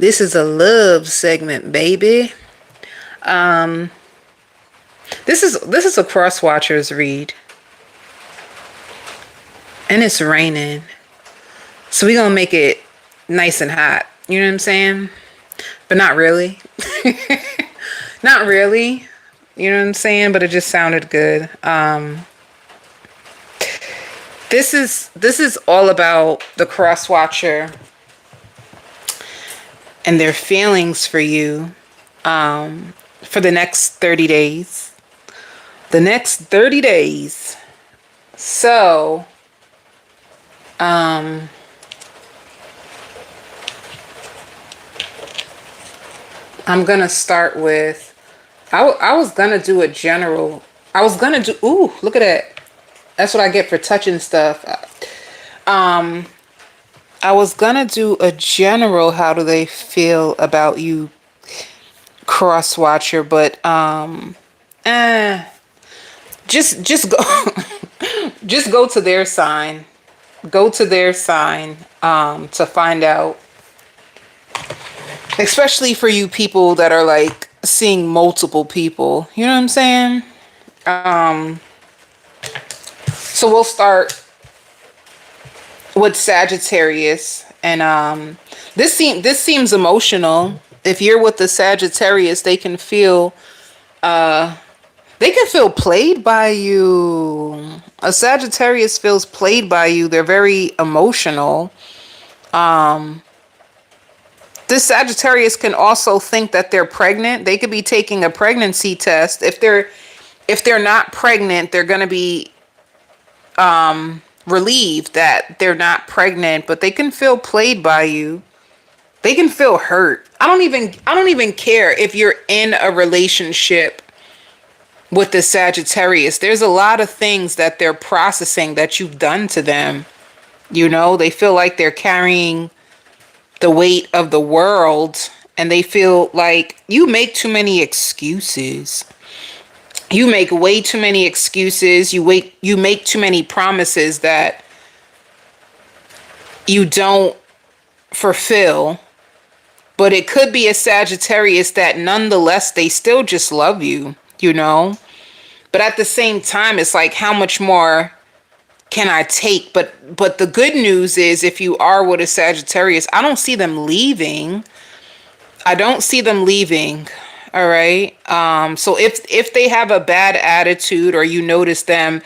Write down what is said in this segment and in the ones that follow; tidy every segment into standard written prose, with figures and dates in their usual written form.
This is a love segment, baby. Um, this is a cross watchers read, and it's raining, so we gonna make it nice and hot. You know what I'm saying? But not really. Not really. You know what I'm saying? But it just sounded good. This is all about the cross watcher and their feelings for you for the next 30 days. The next 30 days. So, um, I'm gonna start with. I was gonna do a general. I was gonna do. Ooh, look at that. That's what I get for touching stuff. Um, I was gonna do a general. How do they feel about you, cross watcher? But eh, just go, just go to their sign. Go to their sign to find out, especially for you people that are like seeing multiple people. You know what I'm saying? Um, so we'll start with Sagittarius, and this seems emotional. If you're with the Sagittarius, they can feel played by you. A Sagittarius feels played by you. They're very emotional. Um, this Sagittarius can also think that they're pregnant. They could be taking a pregnancy test. If they're not pregnant, they're gonna be relieved that they're not pregnant, but they can feel played by you. They can feel hurt. I don't even care if you're in a relationship with the Sagittarius. There's a lot of things that they're processing that you've done to them. You know, they feel like they're carrying the weight of the world, and they feel like you make too many excuses. You make way too many excuses. You make too many promises that you don't fulfill. But it could be a Sagittarius that nonetheless they still just love you, you know? But at the same time, it's like, how much more can I take? But the good news is, if you are with a Sagittarius, I don't see them leaving. I don't see them leaving. All right. So if they have a bad attitude, or you notice them,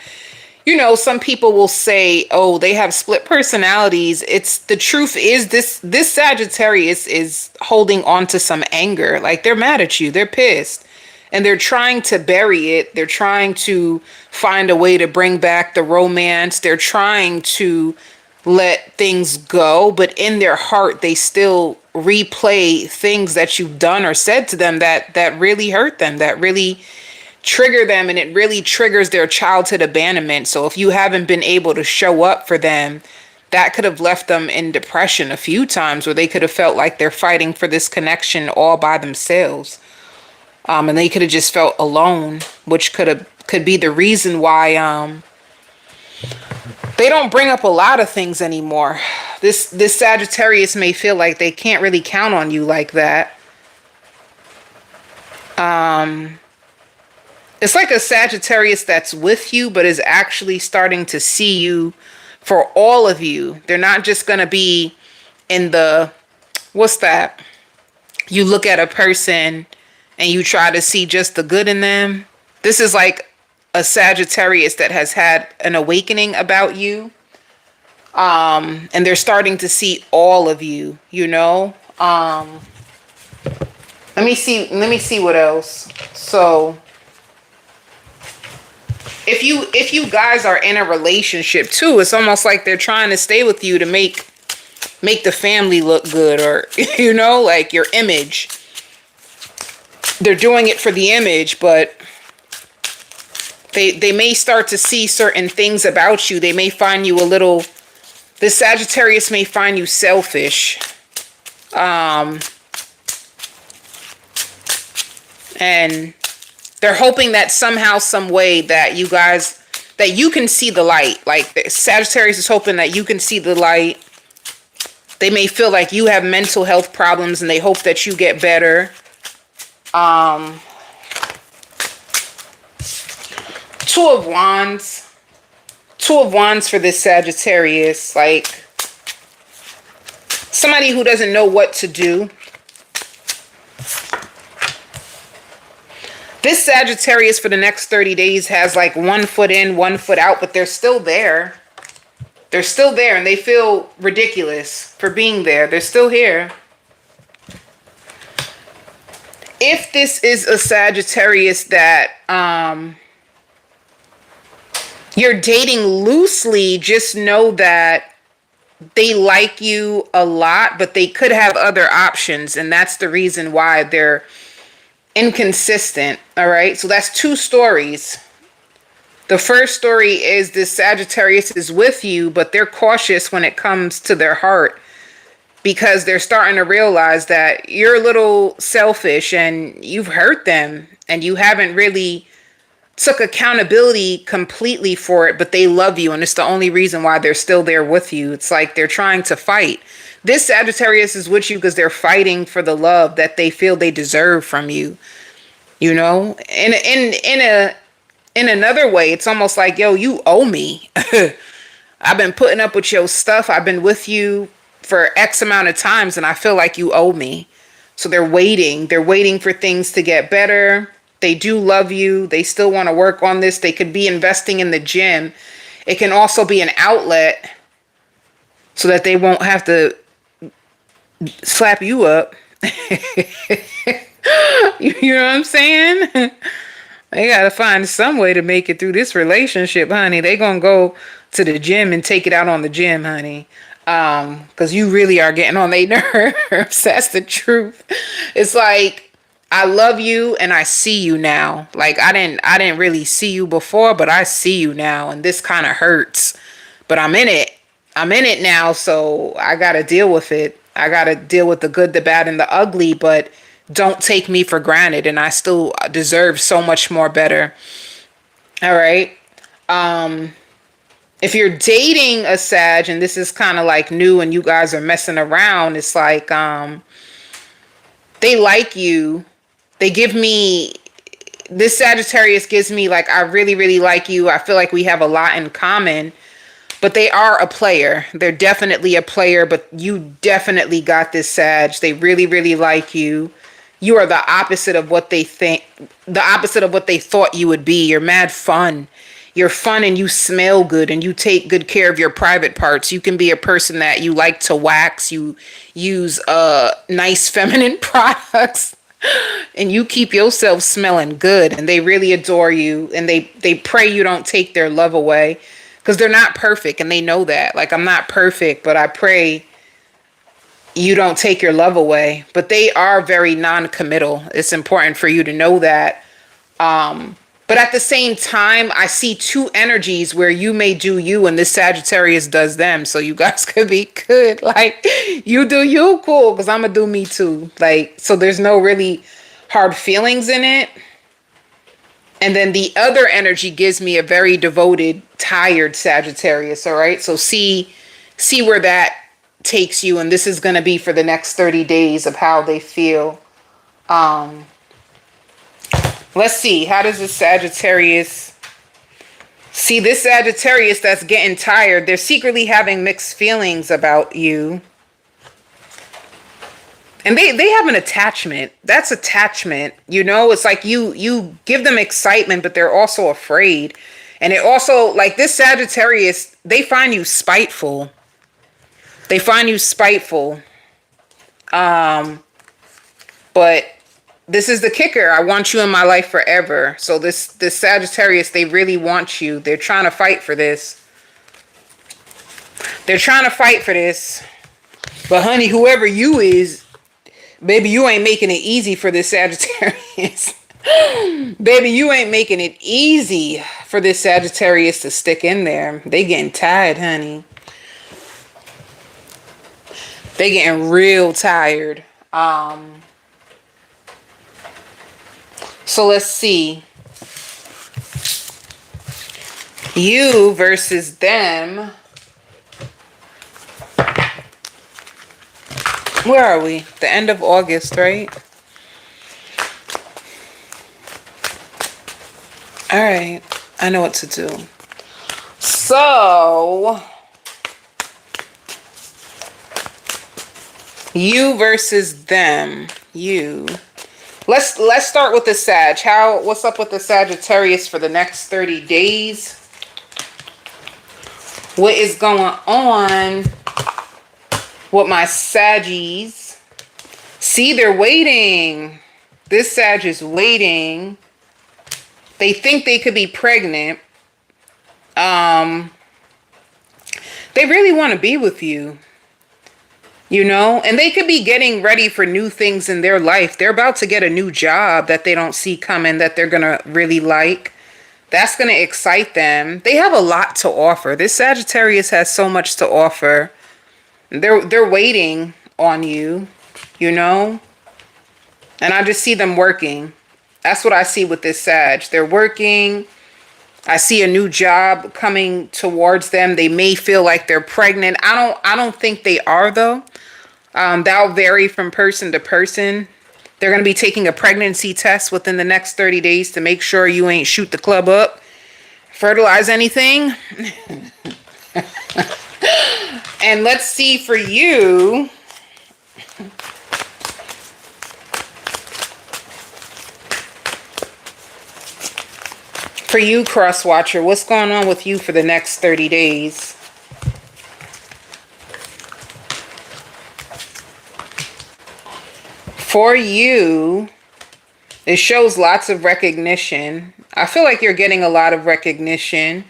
you know, some people will say, oh, they have split personalities. It's the truth is, this Sagittarius is holding on to some anger. Like, they're mad at you. They're pissed. And they're trying to bury it. They're trying to find a way to bring back the romance. They're trying to let things go, but in their heart they still replay things that you've done or said to them that really hurt them, that really trigger them, and it really triggers their childhood abandonment. So if you haven't been able to show up for them, that could have left them in depression a few times, where they could have felt like they're fighting for this connection all by themselves. And they could have just felt alone, which could be the reason why they don't bring up a lot of things anymore. This Sagittarius may feel like they can't really count on you like that. It's like a Sagittarius that's with you, but is actually starting to see you for all of you. They're not just going to be in the, what's that? You look at a person and you try to see just the good in them. This is like a Sagittarius that has had an awakening about you. And they're starting to see all of you, you know? Let me see what else. So if you guys are in a relationship too, it's almost like they're trying to stay with you to make the family look good, or you know, like your image. They're doing it for the image, but they may start to see certain things about you. They may find you a little, the Sagittarius may find you selfish. And they're hoping that somehow, some way, that you guys, that you can see the light. Like, the Sagittarius is hoping that you can see the light, They may feel like you have mental health problems and they hope that you get better. Two of Wands. Two of Wands for this Sagittarius. Like, somebody who doesn't know what to do. This Sagittarius for the next 30 days has like 1 foot in, 1 foot out, but they're still there. They're still there and they feel ridiculous for being there. They're still here. If this is a Sagittarius that you're dating loosely, just know that they like you a lot, but they could have other options. And that's the reason why they're inconsistent. All right. So that's two stories. The first story is this Sagittarius is with you, but they're cautious when it comes to their heart because they're starting to realize that you're a little selfish and you've hurt them and you haven't really took accountability completely for it, but they love you and it's the only reason why they're still there with you. It's like they're trying to fight. This Sagittarius is with you because they're fighting for the love that they feel they deserve from you. You know, in another way, it's almost like, yo, you owe me. I've been putting up with your stuff. I've been with you for X amount of times and I feel like you owe me. So they're waiting. They're waiting for things to get better. They do love you. They still want to work on this. They could be investing in the gym. It can also be an outlet so that they won't have to slap you up. You know what I'm saying? They got to find some way to make it through this relationship, honey. They going to go to the gym and take it out on the gym, honey. Because you really are getting on their nerves. That's the truth. It's like, I love you and I see you now. Like, I didn't really see you before, but I see you now. And this kind of hurts. But I'm in it. I'm in it now, so I got to deal with it. I got to deal with the good, the bad, and the ugly, but don't take me for granted. And I still deserve so much more better. All right. If you're dating a Sag, and this is kind of like new and you guys are messing around, it's like they like you. They give me, this Sagittarius gives me like, I really, really like you. I feel like we have a lot in common. But they are a player. They're definitely a player, but you definitely got this, Sag. They really, really like you. You are the opposite of what they think, the opposite of what they thought you would be. You're mad fun. You're fun and you smell good and you take good care of your private parts. You can be a person that you like to wax. You use nice feminine products and you keep yourself smelling good. And they really adore you and they pray you don't take their love away. Because they're not perfect and they know that. Like, I'm not perfect, but I pray you don't take your love away. But they are very non-committal. It's important for you to know that. But at the same time, I see two energies where you may do you and this Sagittarius does them. So you guys could be good. Like, you do you, cool, because I'm going to do me too. Like, so there's no really hard feelings in it. And then the other energy gives me a very devoted, tired Sagittarius, all right? So see where that takes you, and this is going to be for the next 30 days of how they feel. Let's see, how does this Sagittarius... See, this Sagittarius that's getting tired, they're secretly having mixed feelings about you. And they have an attachment. That's attachment. You know, it's like you give them excitement, but they're also afraid. And it also, like this Sagittarius, they find you spiteful. They find you spiteful. But this is the kicker. I want you in my life forever. So this Sagittarius, they really want you. They're trying to fight for this. They're trying to fight for this. But honey, whoever you is, baby, you ain't making it easy for this Sagittarius. Baby, you ain't making it easy for this Sagittarius to stick in there. They getting tired, honey. They getting real tired. So let's see. You versus them. Where are we? The end of August, right? All right. I know what to do. So, you versus them. You. Let's start with the Sag. What's up with the Sagittarius for the next 30 days? What is going on with my Saggies? See, they're waiting. This Sag is waiting. They think they could be pregnant. They really want to be with you. You know, and they could be getting ready for new things in their life. They're about to get a new job that they don't see coming that they're going to really like. That's going to excite them. They have a lot to offer. This Sagittarius has so much to offer. They're waiting on you, you know? And I just see them working. That's what I see with this Sag. They're working. I see a new job coming towards them. They may feel like they're pregnant. I don't think they are though. That'll vary from person to person. They're going to be taking a pregnancy test within the next 30 days to make sure you ain't shoot the club up, fertilize anything. And let's see for you. For you, Cross Watcher, what's going on with you for the next 30 days? For you, it shows lots of recognition. I feel like you're getting a lot of recognition.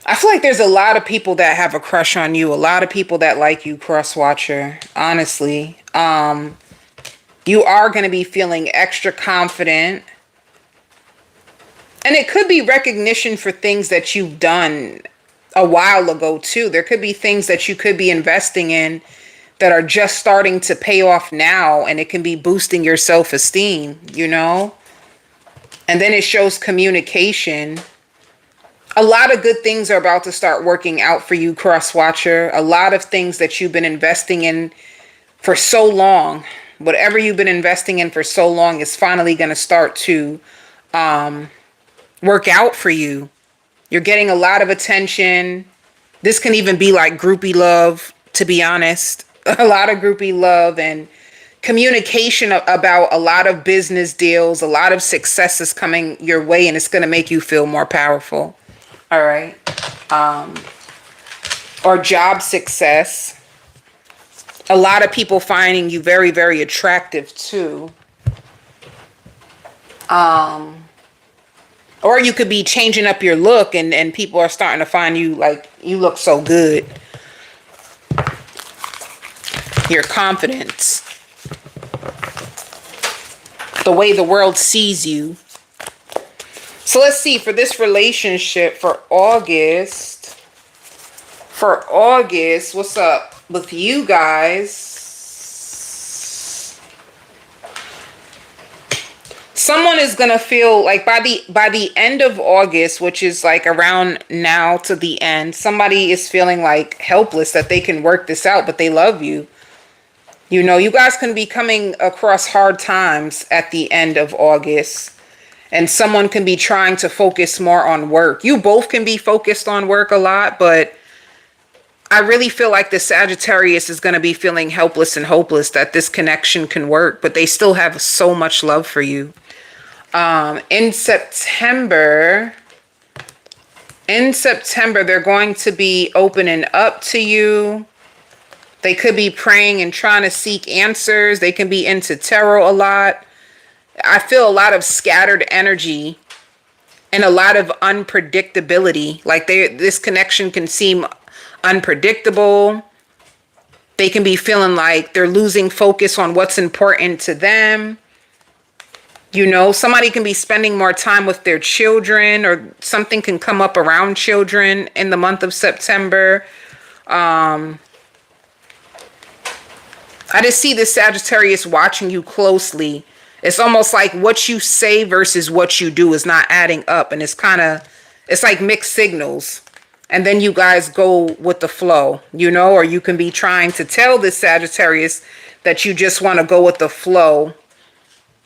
I feel like there's a lot of people that have a crush on you. A lot of people that like you, Cross Watcher. Honestly. You are going to be feeling extra confident. And it could be recognition for things that you've done a while ago, too. There could be things that you could be investing in that are just starting to pay off now. And it can be boosting your self-esteem, you know? And then it shows communication. A lot of good things are about to start working out for you, Cross Watcher. A lot of things that you've been investing in for so long. Whatever you've been investing in for so long is finally going to start to work out for you. You're getting a lot of attention. This can even be like groupie love, to be honest. A lot of groupie love and communication about a lot of business deals, a lot of successes coming your way, and it's going to make you feel more powerful. All right. Or job success. A lot of people finding you very, very attractive too. Or you could be changing up your look and people are starting to find you like you look so good. Your confidence. The way the world sees you. So let's see for this relationship for August. For August, what's up with you guys? Someone is going to feel like by the end of August, which is like around now to the end, somebody is feeling like helpless that they can work this out, but they love you. You know, you guys can be coming across hard times at the end of August, and someone can be trying to focus more on work. You both can be focused on work a lot, but I really feel like the Sagittarius is going to be feeling helpless and hopeless that this connection can work, but they still have so much love for you. In September, they're going to be opening up to you. They could be praying and trying to seek answers. They can be into tarot a lot. I feel a lot of scattered energy and a lot of unpredictability. Like this connection can seem unpredictable. They can be feeling like they're losing focus on what's important to them. You know, somebody can be spending more time with their children, or something can come up around children in the month of September. I just see this Sagittarius watching you closely. It's almost like what you say versus what you do is not adding up. And it's like mixed signals. And then you guys go with the flow, you know, or you can be trying to tell this Sagittarius that you just want to go with the flow.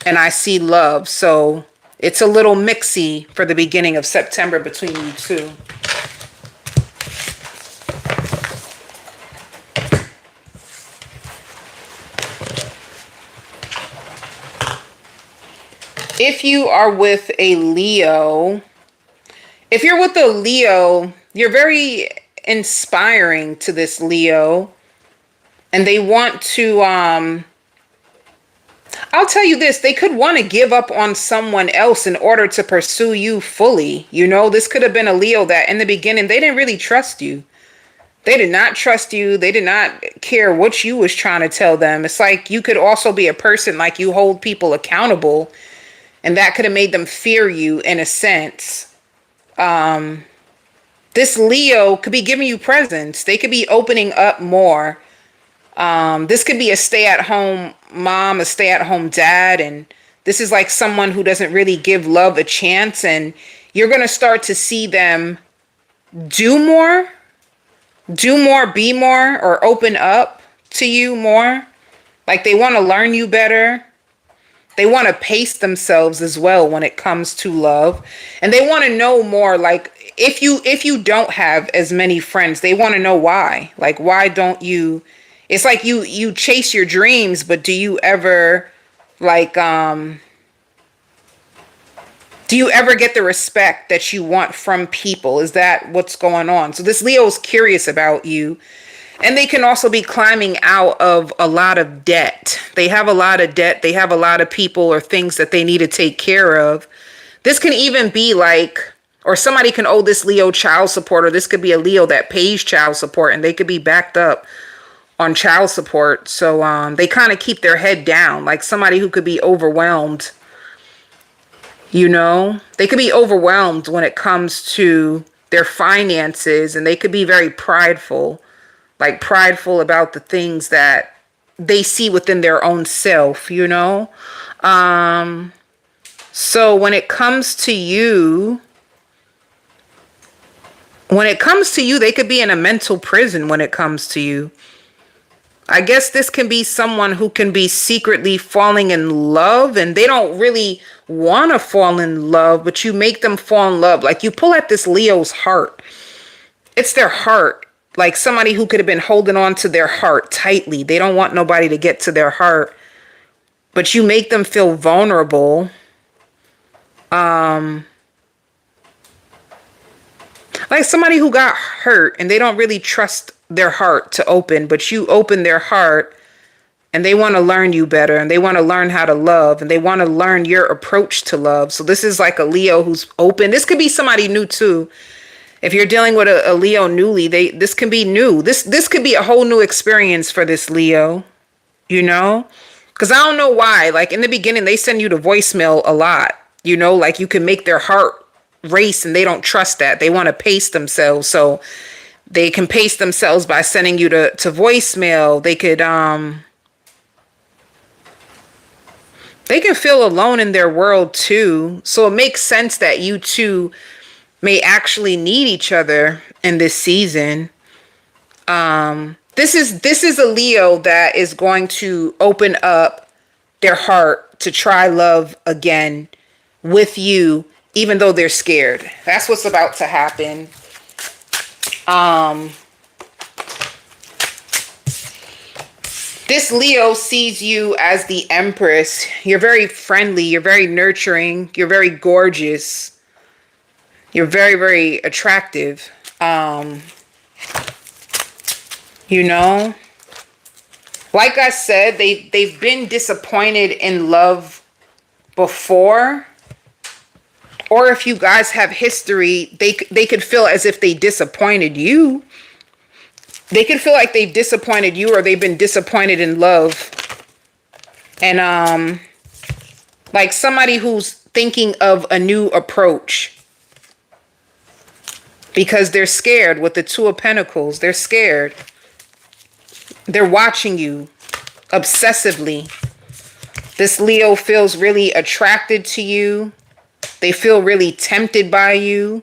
And I see love. So it's a little mixy for the beginning of September between you two. If you are with a Leo, if you're with a Leo, you're very inspiring to this Leo. And they want to, I'll tell you this, they could want to give up on someone else in order to pursue you fully. You know, this could have been a Leo that in the beginning, they didn't really trust you. They did not trust you. They did not care what you was trying to tell them. It's like you could also be a person like you hold people accountable, and that could have made them fear you in a sense. This Leo could be giving you presents. They could be opening up more. This could be a stay-at-home mom, a stay-at-home dad, and this is like someone who doesn't really give love a chance, and you're going to start to see them do more, be more, or open up to you more. Like they want to learn you better. They want to pace themselves as well when it comes to love. And they want to know more. Like if you don't have as many friends, they want to know why. Like, why don't you? It's like you chase your dreams, but do you ever like do you ever get the respect that you want from people? Is that what's going on? So this Leo is curious about you. And they can also be climbing out of a lot of debt. They have a lot of debt. They have a lot of people or things that they need to take care of. This can even be like, or somebody can owe this Leo child support, or this could be a Leo that pays child support and they could be backed up on child support. So they kind of keep their head down, like somebody who could be overwhelmed. You know, they could be overwhelmed when it comes to their finances, and they could be very prideful. Like prideful about the things that they see within their own self, you know? So when it comes to you, they could be in a mental prison when it comes to you. I guess this can be someone who can be secretly falling in love, and they don't really want to fall in love, but you make them fall in love. Like you pull at this Leo's heart. It's their heart. Like somebody who could have been holding on to their heart tightly. They don't want nobody to get to their heart. But you make them feel vulnerable. Like somebody who got hurt and they don't really trust their heart to open. But you open their heart and they want to learn you better. And they want to learn how to love. And they want to learn your approach to love. So this is like a Leo who's open. This could be somebody new too. If you're dealing with a Leo newly, this can be new. This could be a whole new experience for this Leo, you know? Because I don't know why. Like in the beginning, they send you to voicemail a lot, you know? Like you can make their heart race and they don't trust that. They want to pace themselves. So they can pace themselves by sending you to voicemail. They can feel alone in their world too. So it makes sense that you two may actually need each other in this season. This is a Leo that is going to open up their heart to try love again with you, even though they're scared. That's what's about to happen. This Leo sees you as the Empress. You're very friendly. You're very nurturing. You're very gorgeous. You're very, very attractive. You know, like I said, they've been disappointed in love before. Or if you guys have history, they could feel as if they disappointed you. They could feel like they've disappointed you, or they've been disappointed in love. And like somebody who's thinking of a new approach. Because they're scared with the Two of Pentacles. They're scared. They're watching you obsessively. This Leo feels really attracted to you. They feel really tempted by you.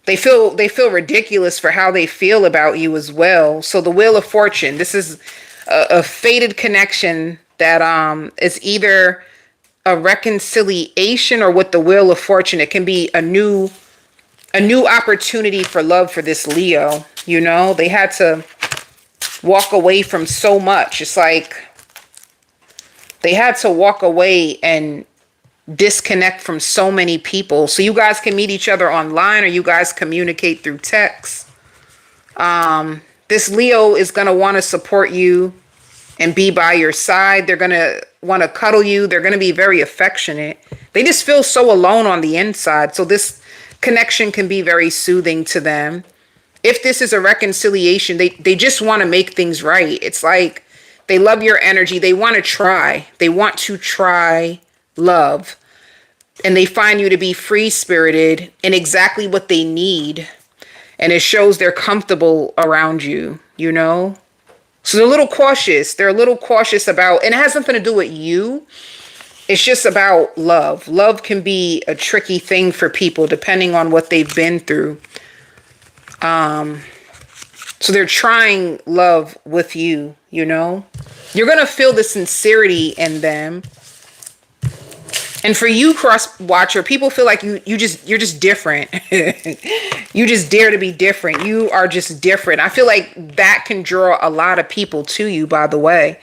They feel ridiculous for how they feel about you as well. So the Wheel of Fortune, this is a fated connection that is either a reconciliation or with the wheel of fortune. It can be a new opportunity for love for this Leo. You know, they had to walk away from so much. It's like they had to walk away and disconnect from so many people. So you guys can meet each other online or you guys communicate through text. This Leo is going to want to support you and be by your side. They're going to want to cuddle you. They're going to be very affectionate. They just feel so alone on the inside. So this connection can be very soothing to them. If this is a reconciliation, they just want to make things right. It's like they love your energy. They want to try. They want to try love. And they find you to be free-spirited and exactly what they need. And it shows they're comfortable around you, you know? So they're a little cautious. They're a little cautious about, and it has nothing to do with you. It's just about love. Love can be a tricky thing for people depending on what they've been through. So they're trying love with you, you know? You're going to feel the sincerity in them. And for you, cross watcher, people feel like you're just different. You just dare to be different. You are just different. I feel like that can draw a lot of people to you, by the way.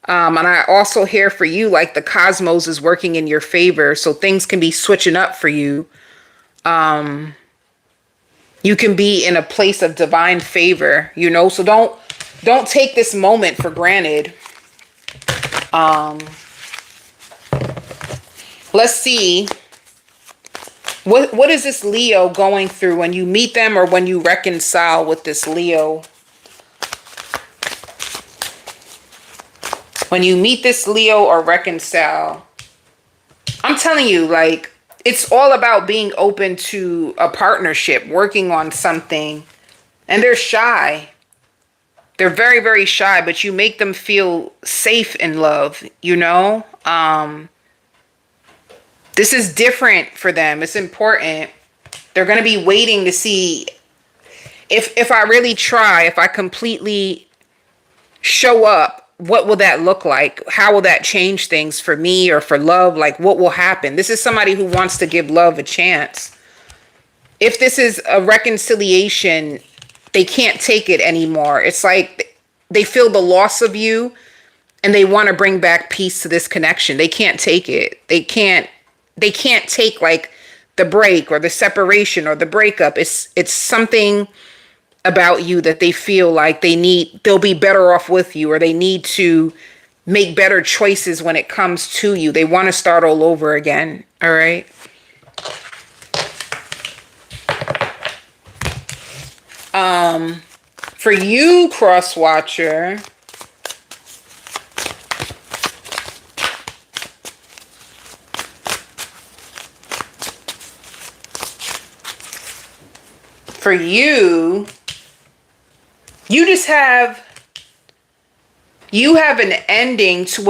And I also hear for you, like the cosmos is working in your favor. So things can be switching up for you. You can be in a place of divine favor, you know, so don't take this moment for granted. Let's see. What is this Leo going through when you meet them or when you reconcile with this Leo? When you meet this Leo or reconcile, I'm telling you, like, it's all about being open to a partnership, working on something. And they're shy. They're very, very shy, but you make them feel safe in love, you know? This is different for them. It's important. They're going to be waiting to see if I really try, if I completely show up, what will that look like? How will that change things for me or for love? Like, what will happen? This is somebody who wants to give love a chance. If this is a reconciliation, they can't take it anymore. It's like they feel the loss of you and they want to bring back peace to this connection. They can't take it. They can't take like the break or the separation or the breakup. It's something about you that they feel like they'll be better off with you, or they need to make better choices when it comes to you. They want to start all over again. All right. For you, cross watcher, for you just have an ending to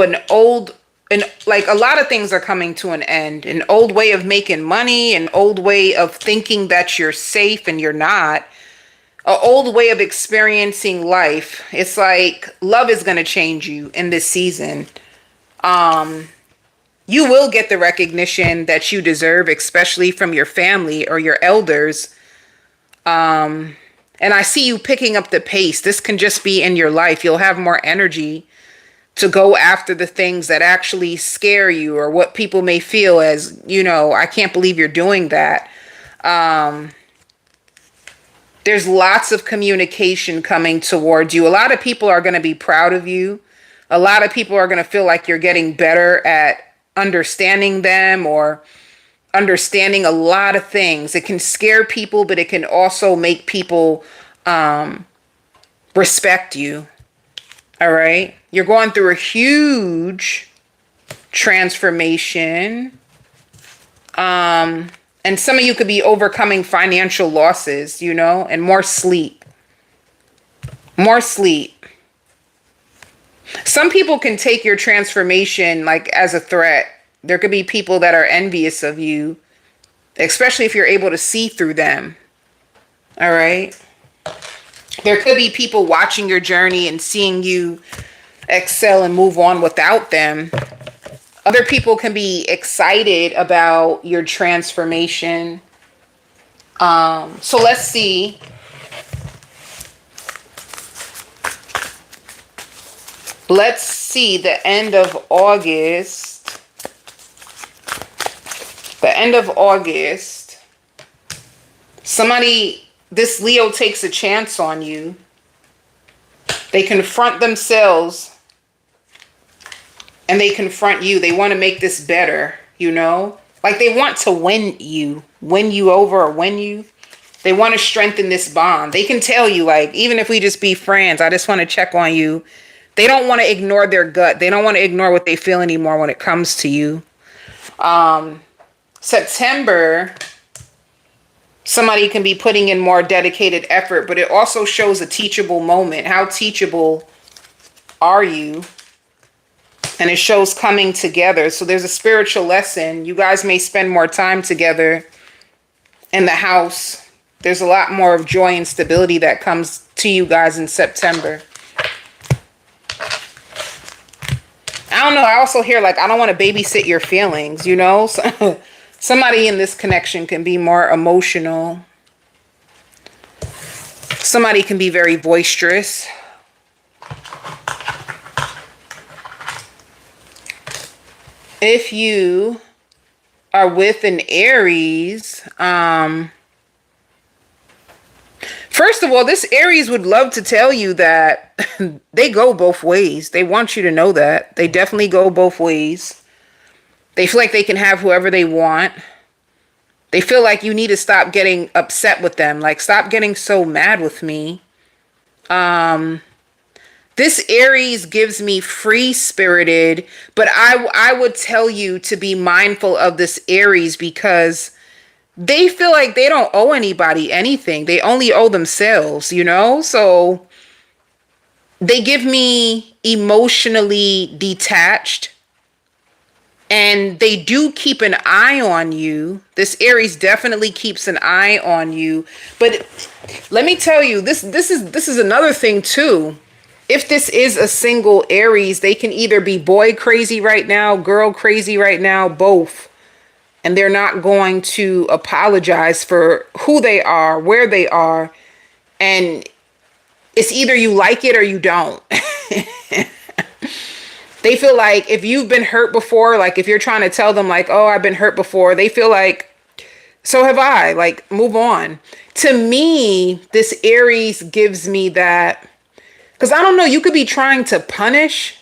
like a lot of things are coming to an end. An old way of making money, an old way of thinking that you're safe and you're not. An old way of experiencing life. It's like love is going to change you in this season. You will get the recognition that you deserve, especially from your family or your elders. And I see you picking up the pace. This can just be in your life. You'll have more energy to go after the things that actually scare you or what people may feel as, you know, I can't believe you're doing that. There's lots of communication coming towards you. A lot of people are going to be proud of you. A lot of people are going to feel like you're getting better at understanding them or understanding a lot of things. It can scare people, but it can also make people respect you. All right. You're going through a huge transformation. And some of you could be overcoming financial losses, you know, and more sleep. More sleep. Some people can take your transformation like as a threat. There could be people that are envious of you, especially if you're able to see through them. All right. There could be people watching your journey and seeing you excel and move on without them. Other people can be excited about your transformation. So let's see. Let's see the end of August. The end of August. Somebody, this Leo takes a chance on you. They confront themselves and they confront you. They want to make this better, you know? Like they want to win you over or win you. They want to strengthen this bond. They can tell you, like, even if we just be friends, I just want to check on you. They don't want to ignore their gut. They don't want to ignore what they feel anymore when it comes to you. September, somebody can be putting in more dedicated effort, but it also shows a teachable moment. How teachable are you? And it shows coming together. So there's a spiritual lesson. You guys may spend more time together in the house. There's a lot more of joy and stability that comes to you guys in September. I don't know. I also hear like, I don't want to babysit your feelings, you know? So, somebody in this connection can be more emotional. Somebody can be very boisterous. If you are with an Aries, first of all, this Aries would love to tell you that they go both ways. They want you to know that. They definitely go both ways. They feel like they can have whoever they want. They feel like you need to stop getting upset with them. Like, stop getting so mad with me. This Aries gives me free-spirited, but I would tell you to be mindful of this Aries because they feel like they don't owe anybody anything. They only owe themselves, you know? So they give me emotionally detached. And they do keep an eye on you. This Aries definitely keeps an eye on you. But let me tell you, this is another thing too. If this is a single Aries, they can either be boy crazy right now, girl crazy right now, both. And they're not going to apologize for who they are, where they are. And it's either you like it or you don't. They feel like if you've been hurt before, like if you're trying to tell them like, oh, I've been hurt before, they feel like, so have I, like, move on. To me, this Aries gives me that, because I don't know, you could be trying to punish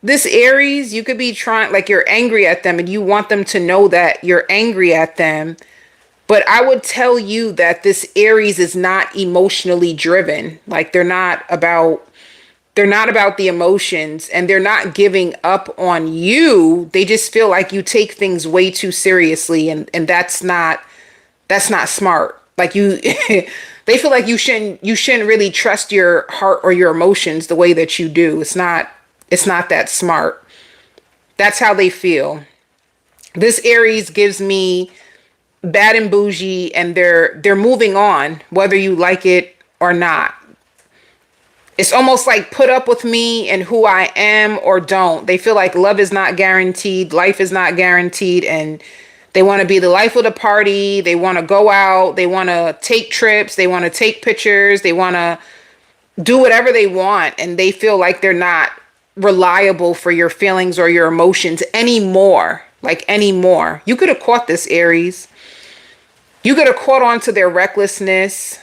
this Aries. You could be trying, like you're angry at them and you want them to know that you're angry at them. But I would tell you that this Aries is not emotionally driven. Like they're not about the emotions and they're not giving up on you. They just feel like you take things way too seriously and that's not smart. Like you they feel like you shouldn't really trust your heart or your emotions the way that you do. It's not that smart. That's how they feel. This Aries gives me bad and bougie and they're moving on whether you like it or not. It's almost like put up with me and who I am or don't. They feel like love is not guaranteed, life is not guaranteed, and they want to be the life of the party. They want to go out. They want to take trips. They want to take pictures. They want to do whatever they want. And they feel like they're not reliable for your feelings or your emotions anymore. Like anymore. You could have caught this, Aries. You could have caught on to their recklessness.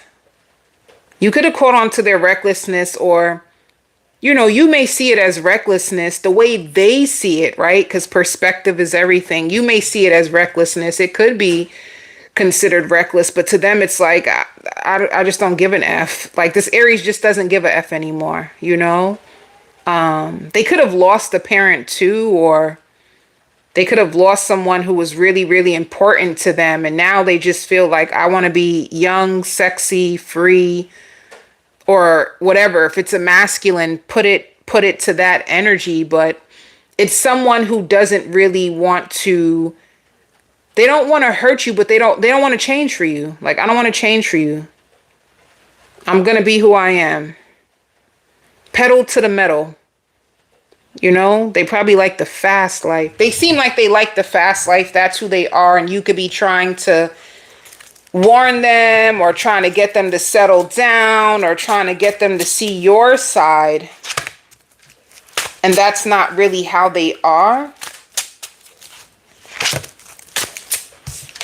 You could have caught on to their recklessness, or, you know, you may see it as recklessness the way they see it, right? Because perspective is everything. You may see it as recklessness. It could be considered reckless, but to them, it's like, I just don't give an F. Like this Aries just doesn't give a F anymore, you know? They could have lost a parent too, or they could have lost someone who was really, really important to them. And now they just feel like, I want to be young, sexy, free, or whatever. If it's a masculine, put it to that energy. But it's someone who doesn't really want to, they don't want to hurt you, but they don't want to change for you. Like, I don't want to change for you. I'm going to be who I am. Pedal to the metal. You know, they probably like the fast life. They seem like they like the fast life. That's who they are. And you could be trying to warn them or trying to get them to settle down or trying to get them to see your side. And that's not really how they are.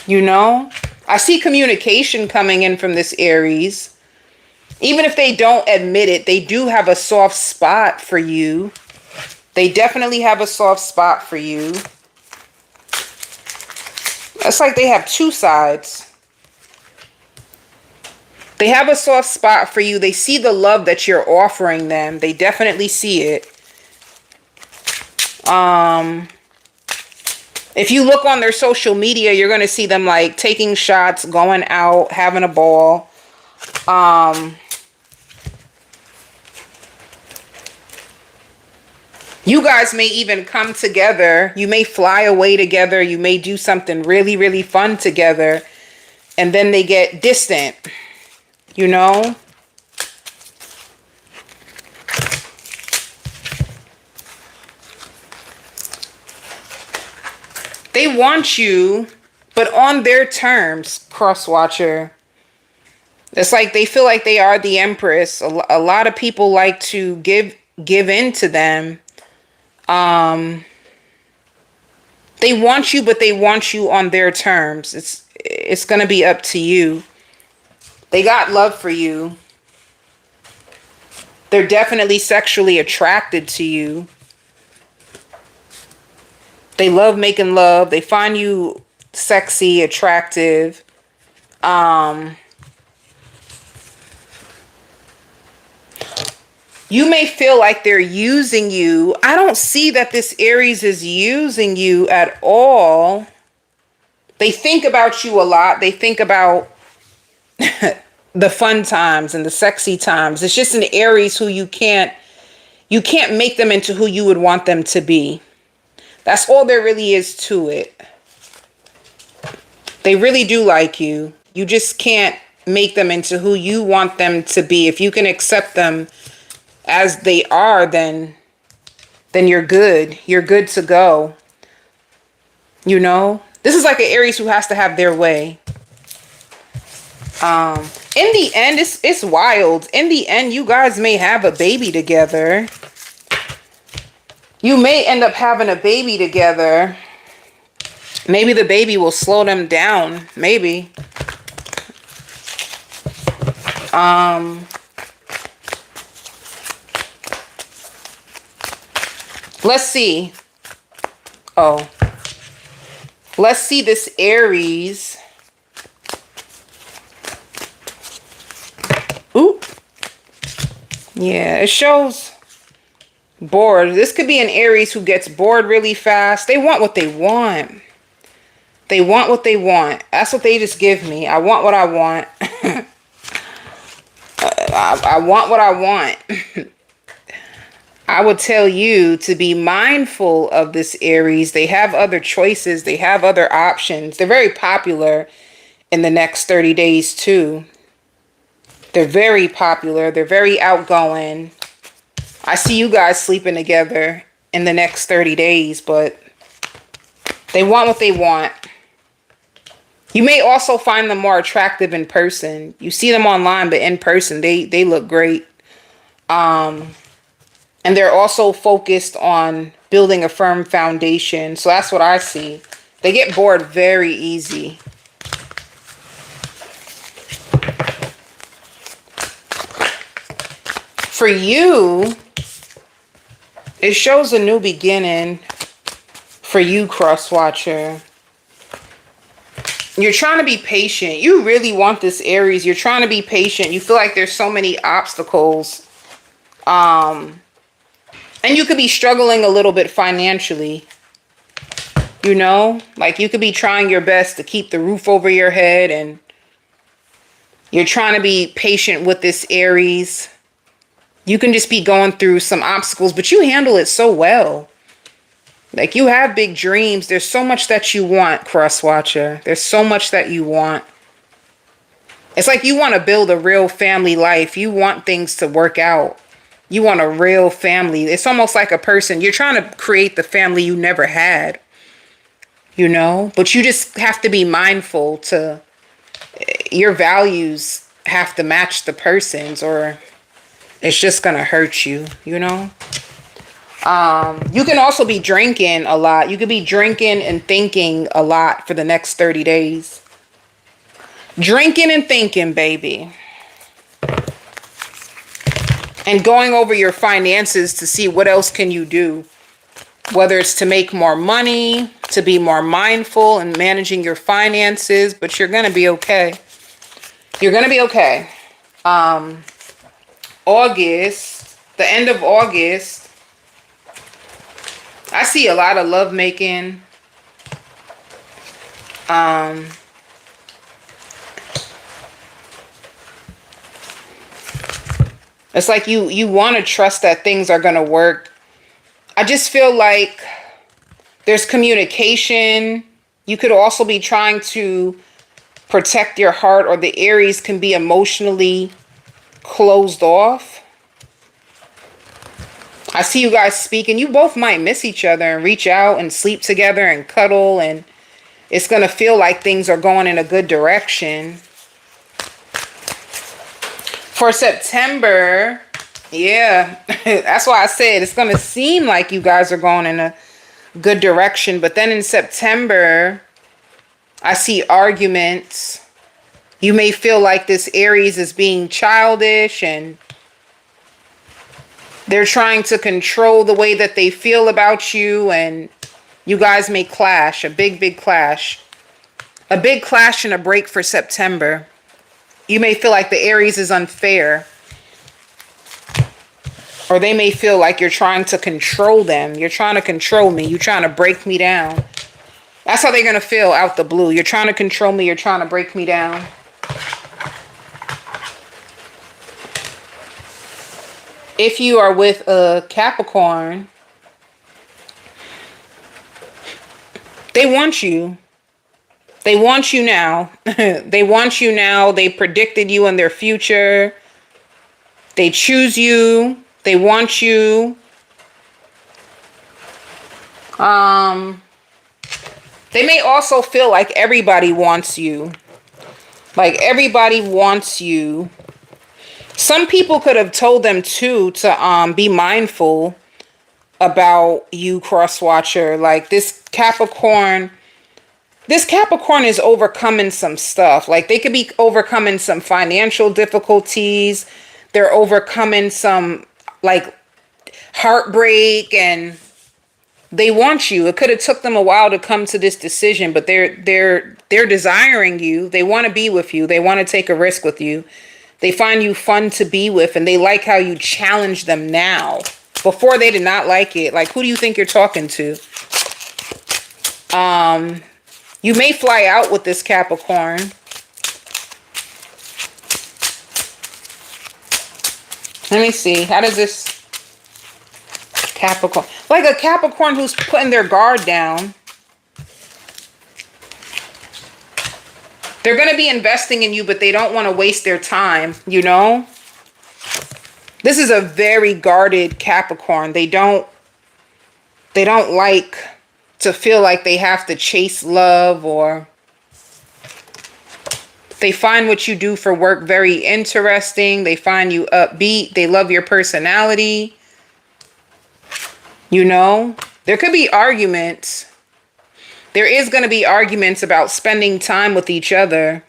You know, I see communication coming in from this Aries. Even if they don't admit it, they do have a soft spot for you. They definitely have a soft spot for you. It's like they have two sides. They have a soft spot for you. They see the love that you're offering them. They definitely see it. If you look on their social media, you're going to see them like taking shots, going out, having a ball. You guys may even come together. You may fly away together. You may do something really, really fun together. And then they get distant, you know? They want you, but on their terms, cross-watcher. It's like they feel like they are the empress. A lot of people like to give in to them. They want you, but they want you on their terms. It's going to be up to you. They got love for you. They're definitely sexually attracted to you. They love making love. They find you sexy, attractive. You may feel like they're using you. I don't see that this Aries is using you at all. They think about you a lot. They think about the fun times and the sexy times. It's just an Aries who you can't make them into who you would want them to be. That's all there really is to it. They really do like you. You just can't make them into who you want them to be. If you can accept them as they are, then you're good. You're good to go. You know? This is like an Aries who has to have their way. In the end, it's wild. In the end, you guys may have a baby together. You may end up having a baby together. Maybe the baby will slow them down. Maybe. Let's see. Oh. Let's see this Aries. Ooh. Yeah, it shows bored. This could be an Aries who gets bored really fast. They want what they want. They want what they want. That's what they just give me. I want what I want. I want what I want. I would tell you to be mindful of this Aries. They have other choices. They have other options. They're very popular in the next 30 days too. They're very popular. They're very outgoing. I see you guys sleeping together in the next 30 days, but they want what they want. You may also find them more attractive in person. You see them online, but in person, they look great. And they're also focused on building a firm foundation. So that's what I see. They get bored very easy. For you, it shows a new beginning for you, Crosswatcher. You're trying to be patient. You really want this Aries. You're trying to be patient. You feel like there's so many obstacles. And you could be struggling a little bit financially. You know, like you could be trying your best to keep the roof over your head, and you're trying to be patient with this Aries. You can just be going through some obstacles, but you handle it so well. Like you have big dreams. There's so much that you want, Crosswatcher. There's so much that you want. It's like you want to build a real family life. You want things to work out. You want a real family. It's almost like a person. You're trying to create the family you never had, you know? But you just have to be mindful to your values have to match the person's, or it's just gonna hurt you, you know? You can also be drinking a lot. You could be drinking and thinking a lot for the next 30 days. Drinking and thinking, baby. And going over your finances to see what else can you do. Whether it's to make more money, to be more mindful and managing your finances, but you're going to be okay. You're going to be okay. August, the end of August, I see a lot of love making. It's like you want to trust that things are going to work. I just feel like there's communication. You could also be trying to protect your heart, or the Aries can be emotionally closed off. I see you guys speaking. You both might miss each other and reach out and sleep together and cuddle, and it's going to feel like things are going in a good direction. For September, yeah, that's why I said it's going to seem like you guys are going in a good direction. But then in September, I see arguments. You may feel like this Aries is being childish and they're trying to control the way that they feel about you. And you guys may clash, a big, big clash. A big clash and a break for September. You may feel like the Aries is unfair. Or they may feel like you're trying to control them. You're trying to control me. You're trying to break me down. That's how they're going to feel out the blue. You're trying to control me. You're trying to break me down. If you are with a Capricorn, they want you. They want you now. They want you now. They predicted you in their future. They choose you. They want you. They may also feel like everybody wants you. Like everybody wants you. Some people could have told them too to be mindful about you, cross watcher. Like this Capricorn is overcoming some stuff. Like they could be overcoming some financial difficulties. They're overcoming some like heartbreak, and they want you. It could have took them a while to come to this decision, but they're desiring you. They want to be with you. They want to take a risk with you. They find you fun to be with, and they like how you challenge them now. Before they did not like it. Like, who do you think you're talking to? You may fly out with this Capricorn. Let me see. How does this Capricorn... Like a Capricorn who's putting their guard down. They're going to be investing in you, but they don't want to waste their time, you know? This is a very guarded Capricorn. They don't like to feel like they have to chase love, or they find what you do for work very interesting. They find you upbeat. They love your personality. You know, there could be arguments. There is going to be arguments about spending time with each other.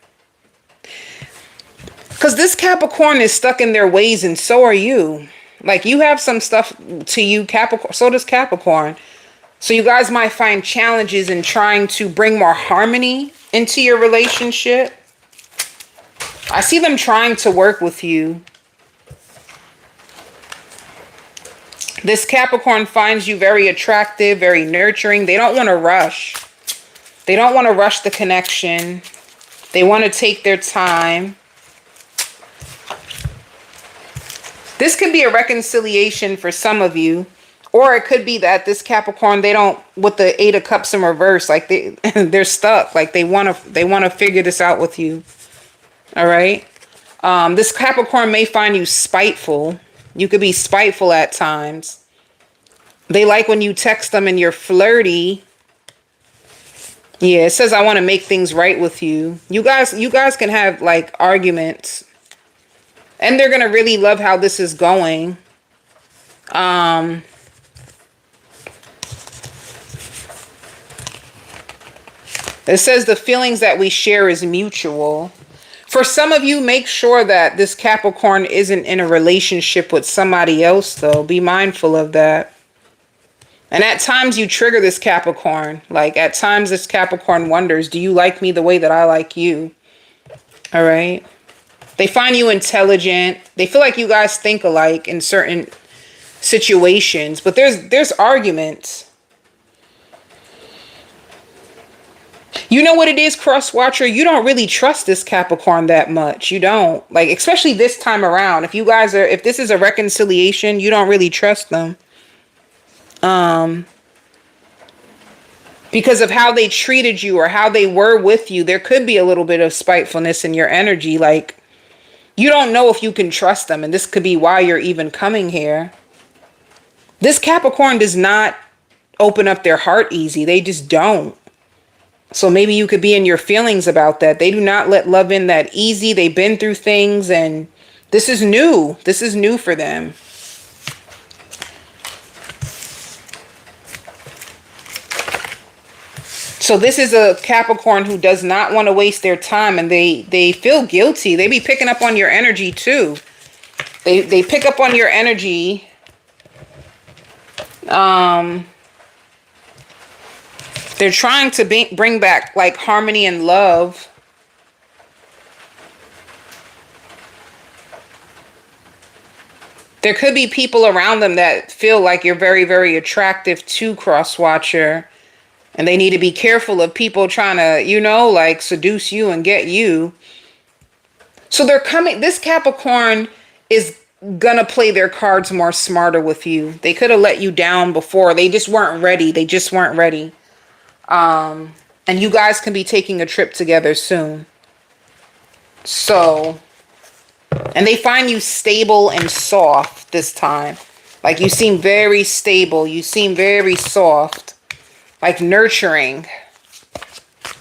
Because this Capricorn is stuck in their ways, and so are you. Like, you have some stuff to you, Capricorn. So does Capricorn. So you guys might find challenges in trying to bring more harmony into your relationship. I see them trying to work with you. This Capricorn finds you very attractive, very nurturing. They don't want to rush. They don't want to rush the connection. They want to take their time. This could be a reconciliation for some of you. Or it could be that this Capricorn, they don't, with the 8 of Cups in reverse, like they're stuck. Like they want to figure this out with you. All right. This Capricorn may find you spiteful. You could be spiteful at times. They like when you text them and you're flirty. Yeah, it says I want to make things right with you. You guys can have like arguments. And they're going to really love how this is going. It says the feelings that we share is mutual. For some of you, make sure that this Capricorn isn't in a relationship with somebody else, though. Be mindful of that. And at times you trigger this Capricorn. Like at times this Capricorn wonders, do you like me the way that I like you? All right. They find you intelligent. They feel like you guys think alike in certain situations, but there's arguments. You know what it is, cross watcher? You don't really trust this Capricorn that much. You don't. Like, especially this time around. If this is a reconciliation, you don't really trust them. Because of how they treated you or how they were with you, there could be a little bit of spitefulness in your energy. Like, you don't know if you can trust them, and this could be why you're even coming here. This Capricorn does not open up their heart easy. They just don't. So maybe you could be in your feelings about that. They do not let love in that easy. They've been through things, and this is new. This is new for them. So this is a Capricorn who does not want to waste their time, and they feel guilty. They be picking up on your energy too. They pick up on your energy. They're trying to bring back like harmony and love. There could be people around them that feel like you're very, very attractive to Crosswatcher. And they need to be careful of people trying to, like seduce you and get you. So this Capricorn is gonna play their cards more smarter with you. They could have let you down before. They just weren't ready. And you guys can be taking a trip together soon. So, and they find you stable and soft this time. Like you seem very stable. You seem very soft. Like nurturing.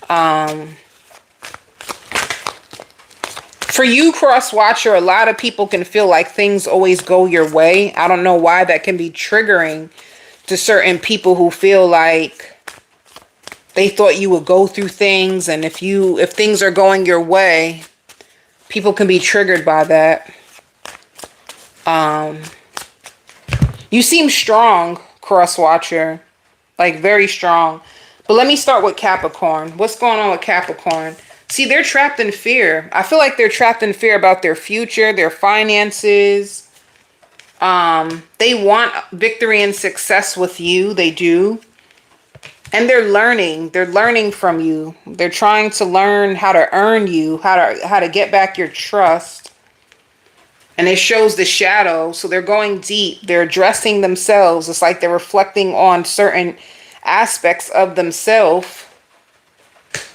For you, Crosswatcher, a lot of people can feel like things always go your way. I don't know why that can be triggering to certain people who feel like they thought you would go through things, and if things are going your way, people can be triggered by that. You seem strong, Crosswatcher. Like very strong. But let me start with Capricorn. What's going on with Capricorn? See, they're trapped in fear. I feel like they're trapped in fear about their future, their finances. They want victory and success with you. They do. And they're learning. They're learning from you. They're trying to learn how to earn you, how to get back your trust. And it shows the shadow. So they're going deep. They're addressing themselves. It's like they're reflecting on certain aspects of themselves.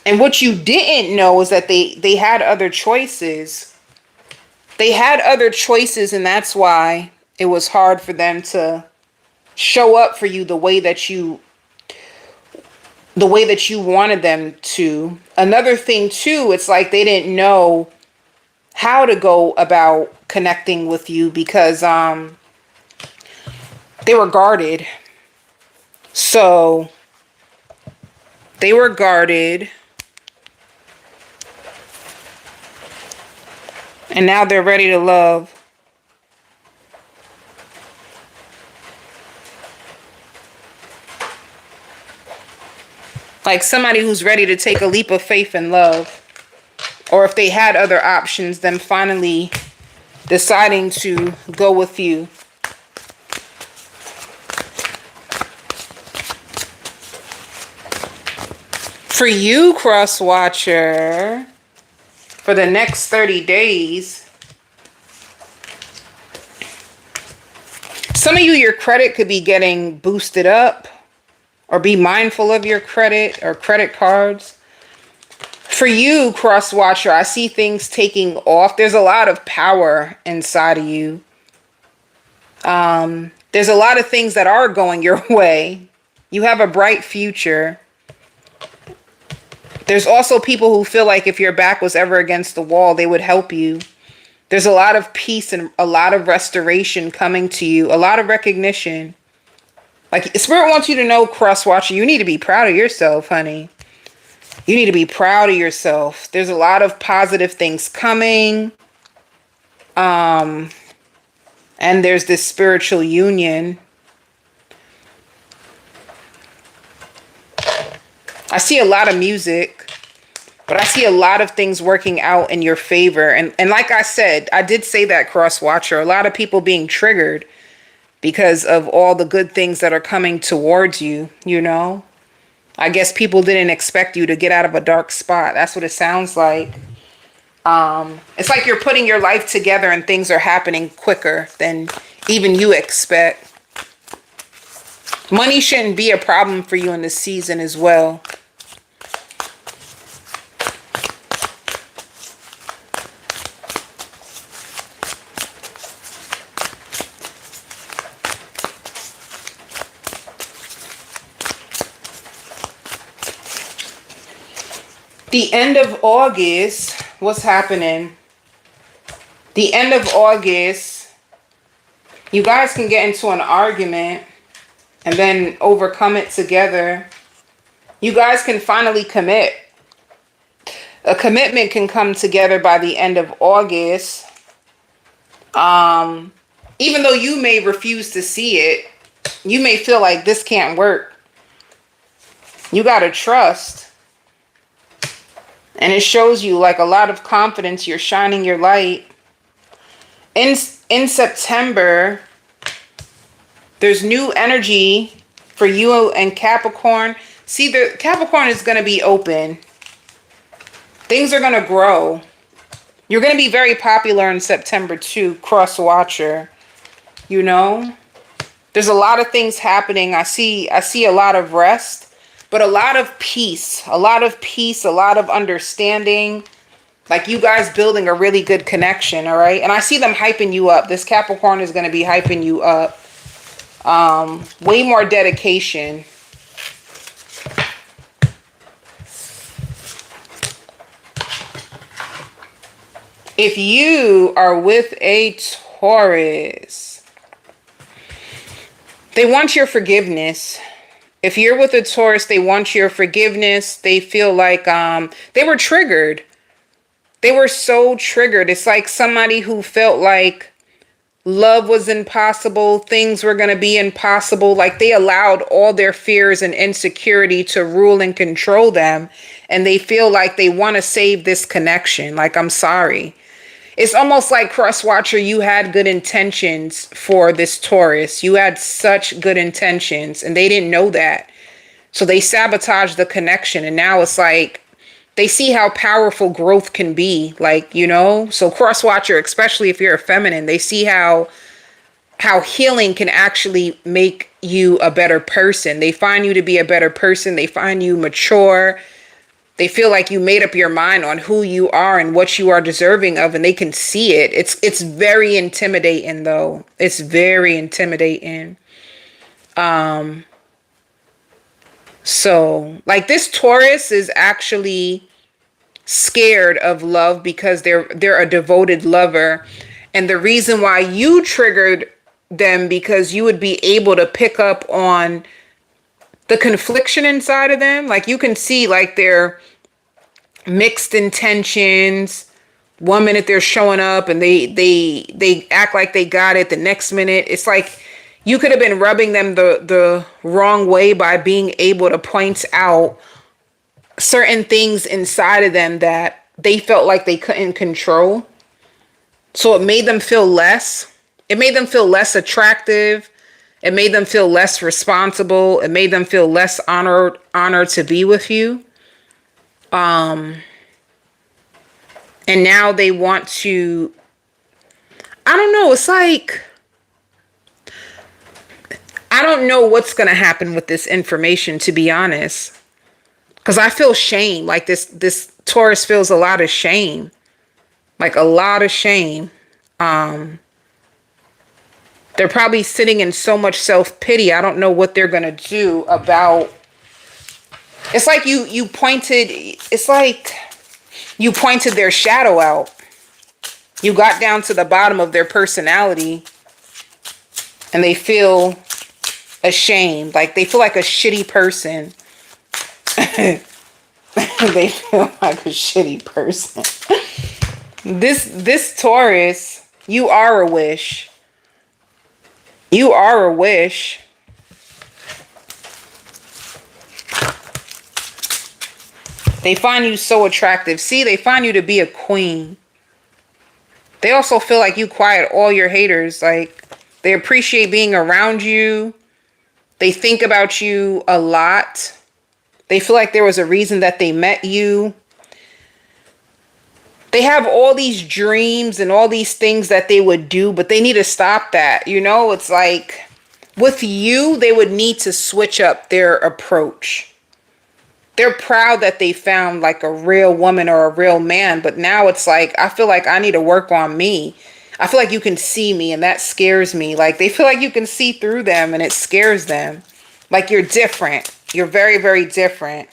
And what you didn't know is that they had other choices. They had other choices, and that's why it was hard for them to show up for you the way that you wanted them to. Another thing too, it's like they didn't know how to go about connecting with you because they were guarded. So they were guarded. And now they're ready to love. Like somebody who's ready to take a leap of faith and love. Or if they had other options, them finally deciding to go with you. For you, Crosswatcher, for the next 30 days, some of you, your credit could be getting boosted up, or be mindful of your credit or credit cards. For you, Crosswatcher, I see things taking off. There's a lot of power inside of you. There's a lot of things that are going your way. You have a bright future. There's also people who feel like if your back was ever against the wall, they would help you. There's a lot of peace and a lot of restoration coming to you, a lot of recognition. Like, Spirit wants you to know, Cross Watcher, you need to be proud of yourself, honey. You need to be proud of yourself. There's a lot of positive things coming. And there's this spiritual union. I see a lot of music, but I see a lot of things working out in your favor. And like I said, I did say that, Cross Watcher, a lot of people being triggered because of all the good things that are coming towards you, you know? I guess people didn't expect you to get out of a dark spot. That's what it sounds like. It's like you're putting your life together and things are happening quicker than even you expect. Money shouldn't be a problem for you in this season as well. The end of August, what's happening? The end of August, you guys can get into an argument and then overcome it together. You guys can finally commit. A commitment can come together by the end of August. Even though you may refuse to see it, you may feel like this can't work. You gotta trust. And it shows you like a lot of confidence. You're shining your light. In September, there's new energy for you and Capricorn. See, the Capricorn is going to be open. Things are going to grow. You're going to be very popular in September too, Cross Watcher. You know, there's a lot of things happening. I see a lot of rest. But a lot of peace, a lot of understanding, like you guys building a really good connection, all right? And I see them hyping you up. This Capricorn is going to be hyping you up. Way more dedication. If you are with a Taurus, they want your forgiveness. If you're with a Taurus, they want your forgiveness. They feel like they were triggered. They were so triggered. It's like somebody who felt like love was impossible. Things were going to be impossible. Like they allowed all their fears and insecurity to rule and control them. And they feel like they want to save this connection. Like, I'm sorry. It's almost like, Cross Watcher, you had good intentions for this Taurus. You had such good intentions and they didn't know that. So they sabotaged the connection. And now it's like they see how powerful growth can be. Like, you know, so Cross Watcher, especially if you're a feminine, they see how healing can actually make you a better person. They find you to be a better person. They find you mature. They feel like you made up your mind on who you are and what you are deserving of, and they can see it. It's very intimidating, though. It's very intimidating. So, like, this Taurus is actually scared of love because they're a devoted lover. And the reason why you triggered them, because you would be able to pick up on the confliction inside of them. Like, you can see like they're mixed intentions. One minute they're showing up and they act like they got it. The next minute it's like you could have been rubbing them the wrong way by being able to point out certain things inside of them that they felt like they couldn't control. So it made them feel less. It made them feel less attractive. It made them feel less responsible. It made them feel less honored to be with you. And now they want to, I don't know, it's like, I don't know what's going to happen with this information, to be honest. Because I feel shame. Like this Taurus feels a lot of shame. Like a lot of shame. They're probably sitting in so much self-pity. I don't know what they're going to do about. It's like you pointed, it's like you pointed their shadow out. You got down to the bottom of their personality and they feel ashamed. Like they feel like a shitty person. They feel like a shitty person. This Taurus, you are a wish. You are a wish. They find you so attractive. See, they find you to be a queen. They also feel like you quiet all your haters. Like, they appreciate being around you. They think about you a lot. They feel like there was a reason that they met you. They have all these dreams and all these things that they would do, but they need to stop that. You know, it's like with you, they would need to switch up their approach. They're proud that they found like a real woman or a real man, but now it's like, I feel like I need to work on me. I feel like you can see me and that scares me. Like they feel like you can see through them and it scares them. Like you're different. You're very, very different.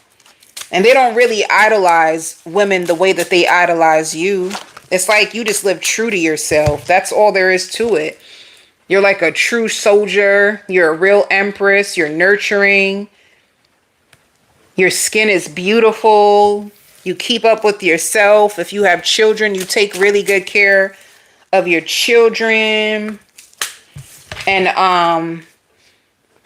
And they don't really idolize women the way that they idolize you. It's like you just live true to yourself. That's all there is to it. You're like a true soldier. You're a real empress. You're nurturing. Your skin is beautiful. You keep up with yourself. If you have children, you take really good care of your children. And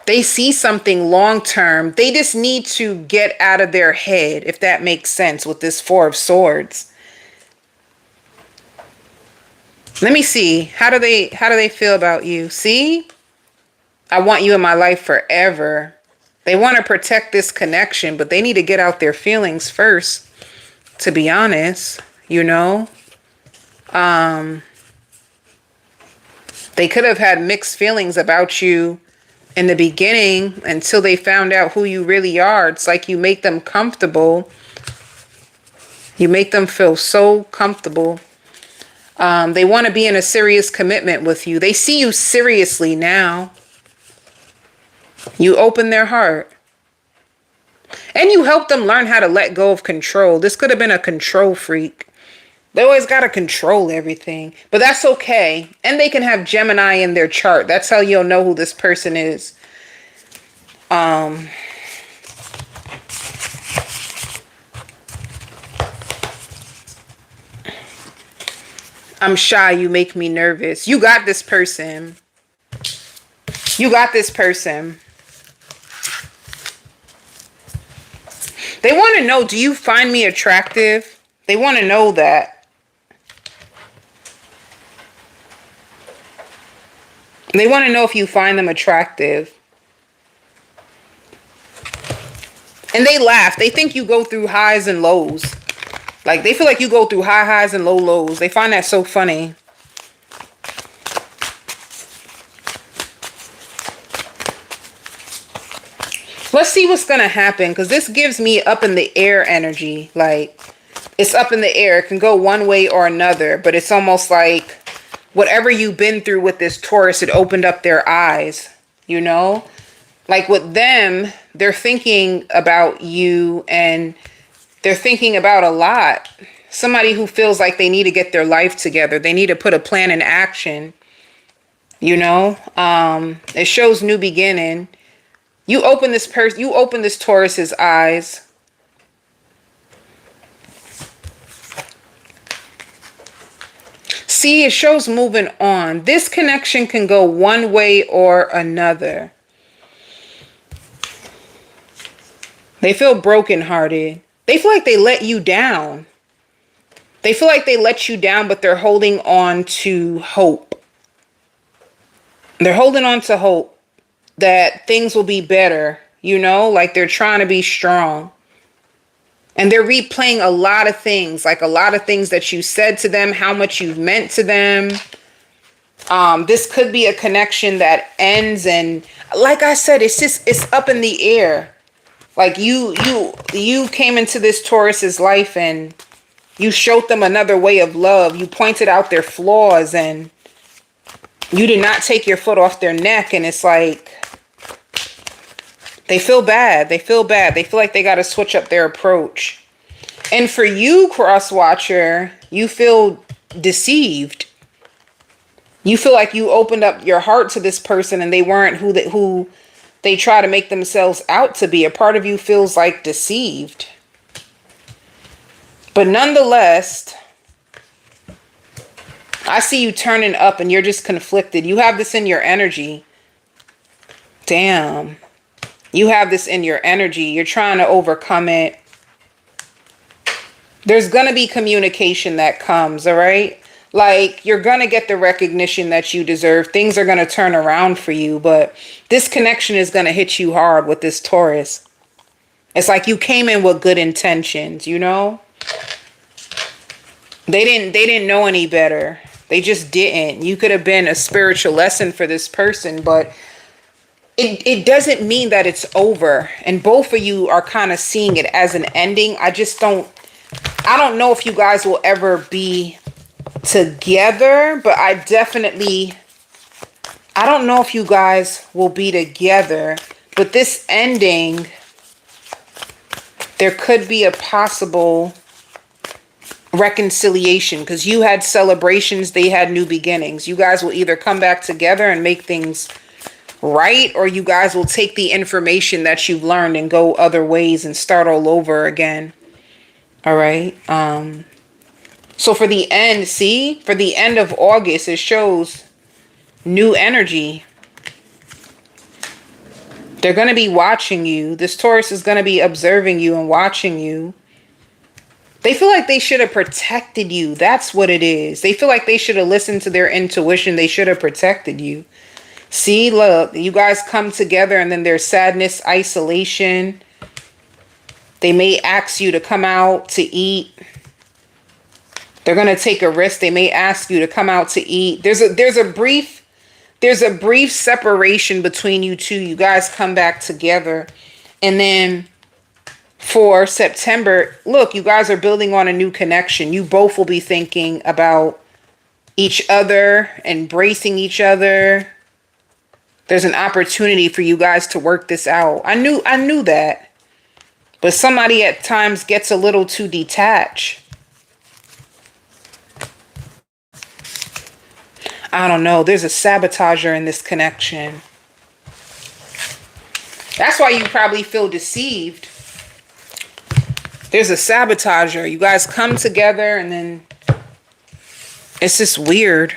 they see something long term. They just need to get out of their head, if that makes sense, with this Four of Swords. Let me see. How do they feel about you? See? I want you in my life forever. They want to protect this connection, but they need to get out their feelings first, to be honest, you know? They could have had mixed feelings about you in the beginning until they found out who you really are. It's like you make them comfortable. You make them feel so comfortable. They want to be in a serious commitment with you. They see you seriously now. You open their heart. And you help them learn how to let go of control. This could have been a control freak. They always got to control everything. But that's okay. And they can have Gemini in their chart. That's how you'll know who this person is. I'm shy. You make me nervous. You got this person. You got this person. They want to know, do you find me attractive? They want to know that. They want to know if you find them attractive. And they laugh. They think you go through highs and lows. Like, they feel like you go through high highs and low lows. They find that so funny. Let's see what's going to happen, because this gives me up in the air energy. Like, it's up in the air. It can go one way or another, but it's almost like whatever you've been through with this Taurus, it opened up their eyes, you know? Like with them, they're thinking about you and they're thinking about a lot. Somebody who feels like they need to get their life together. They need to put a plan in action, you know? It shows new beginning. You open this Taurus's eyes. See, it shows moving on. This connection can go one way or another. They feel brokenhearted. They feel like they let you down. They feel like they let you down, but they're holding on to hope. They're holding on to hope that things will be better, you know, like they're trying to be strong. And they're replaying a lot of things, like a lot of things that you said to them, how much you've meant to them. This could be a connection that ends, and like I said, it's up in the air. Like you came into this Taurus's life and you showed them another way of love. You pointed out their flaws and You did not take your foot off their neck, and it's like they feel bad. They feel bad. They feel like they got to switch up their approach. And for you, cross watcher, you feel deceived. You feel like you opened up your heart to this person and they weren't who they try to make themselves out to be. A part of you feels like deceived. But nonetheless, I see you turning up and you're just conflicted. You have this in your energy. Damn. You have this in your energy. You're trying to overcome it. There's going to be communication that comes, all right? Like, you're going to get the recognition that you deserve. Things are going to turn around for you, but this connection is going to hit you hard with this Taurus. It's like you came in with good intentions, you know? They didn't know any better. They just didn't. You could have been a spiritual lesson for this person, but it doesn't mean that it's over. And both of you are kind of seeing it as an ending. I don't know if you guys will ever be together, but I don't know if you guys will be together, but this ending, there could be a possible reconciliation because you had celebrations, they had new beginnings. You guys will either come back together and make things right, or you guys will take the information that you've learned and go other ways and start all over again. All right. So for the end, for the end of August, it shows new energy. They're going to be watching you. This Taurus is going to be observing you and watching you. They feel like they should have protected you. That's what it is. They feel like they should have listened to their intuition. They should have protected you. See, look, you guys come together and then there's sadness, isolation. They may ask you to come out to eat. They're going to take a risk. They may ask you to come out to eat. There's a brief separation between you two. You guys come back together. And then for September, look, you guys are building on a new connection. You both will be thinking about each other, embracing each other. There's an opportunity for you guys to work this out. I knew that. But somebody at times gets a little too detached. I don't know. There's a sabotager in this connection. That's why you probably feel deceived. There's a sabotager. You guys come together and then it's just weird.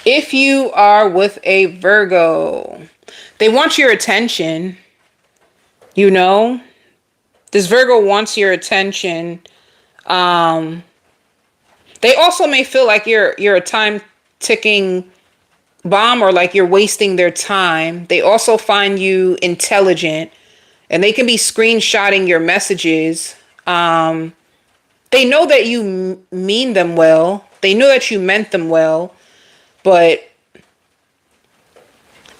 If you are with a Virgo, they want your attention. You know, this Virgo wants your attention. They also may feel like you're a time ticking bomb or like you're wasting their time. They also find you intelligent and they can be screenshotting your messages. They know that you mean them well. They know that you meant them well, but